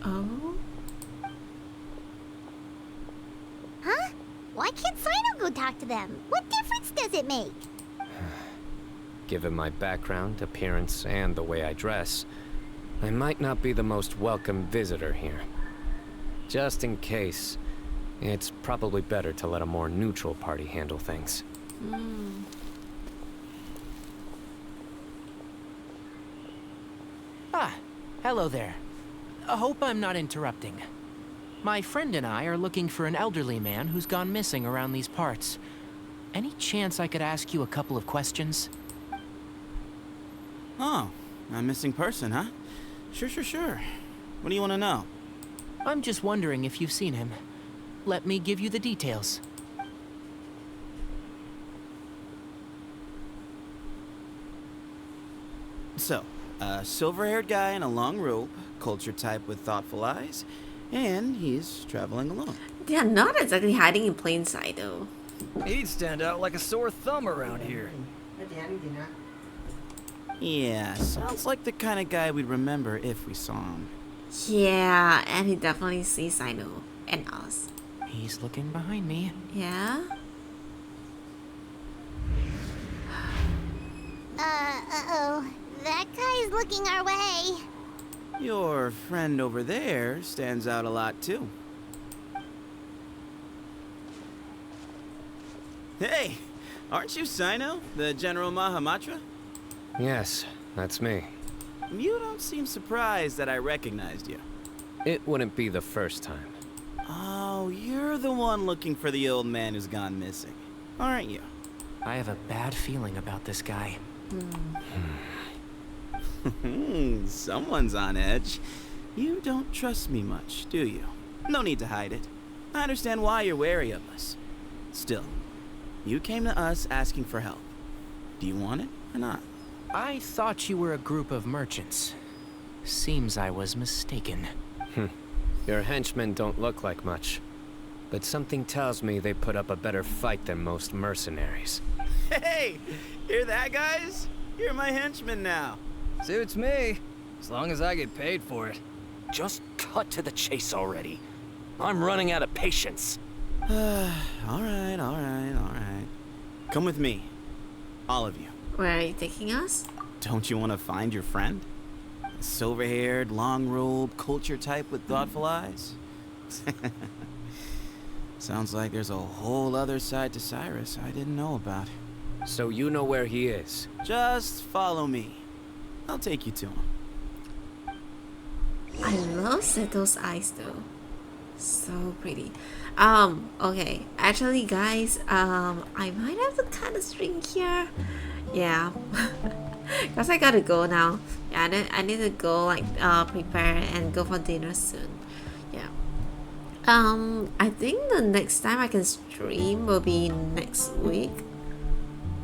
Oh? Huh? Why can't Sino go talk to them? What difference does it make? given my background, appearance, and the way I dress, I might not be the most welcome visitor here. Just in case, it's probably better to let a more neutral party handle things. Ah, hello there. I hope I'm not interrupting. My friend and I are looking for an elderly man who's gone missing around these parts. Any chance I could ask you a couple of questions? Oh, a missing person, huh? Sure. What do you want to know? I'm just wondering if you've seen him. Let me give you the details. So, a silver-haired guy in a long robe, culture type with thoughtful eyes, and he's traveling alone. They are not exactly hiding in plain sight, though. He'd stand out like a sore thumb around here. Yeah, sounds like the kind of guy we'd remember if we saw him. Yeah, and he definitely sees Sino and us. He's looking behind me. Yeah? Uh-oh. That guy's looking our way. Your friend over there stands out a lot, too. Hey, aren't you Sino, the General Mahamatra? Yes, that's me. You don't seem surprised that I recognized you. It wouldn't be the first time. Oh, you're the one looking for the old man who's gone missing, aren't you? I have a bad feeling about this guy. Someone's on edge. You don't trust me much, do you? No need to hide it. I understand why you're wary of us. Still, you came to us asking for help. Do you want it or not? I thought you were a group of merchants. Seems I was mistaken. Your henchmen don't look like much, but something tells me they put up a better fight than most mercenaries. Hey, hear that, guys? You're my henchmen now. Suits me, as long as I get paid for it. Just cut to the chase already. I'm running out of patience. all right. Come with me. All of you. Where are you taking us? Don't you want to find your friend? A silver-haired, long-robed, culture type with thoughtful eyes? Sounds like there's a whole other side to Cyrus I didn't know about. So you know where he is? Just follow me. I'll take you to him. I love Seto's eyes though. So pretty. Okay. Actually guys, I might have to cut the string here. Yeah. Cause I gotta go now. Yeah, I need to go like prepare and go for dinner soon. Yeah. I think the next time I can stream will be next week.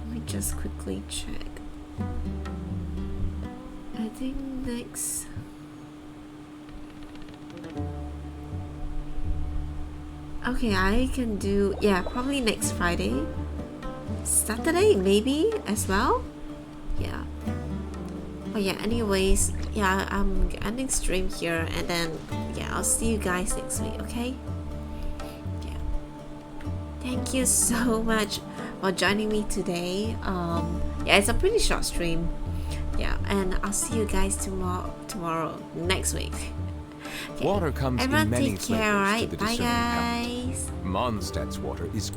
Let me just quickly check. I think next. Okay, I can do, yeah, probably next Friday. Saturday, maybe, as well? Yeah. But yeah, anyways, yeah, I'm ending stream here, and then, yeah, I'll see you guys next week, okay? Yeah. Thank you so much for joining me today. Yeah, it's a pretty short stream. Yeah, and I'll see you guys tomorrow, next week. Okay. Water comes Everyone in many take care, flavors alright? to the Bye, discerning palate. guys. Mondstadt's water is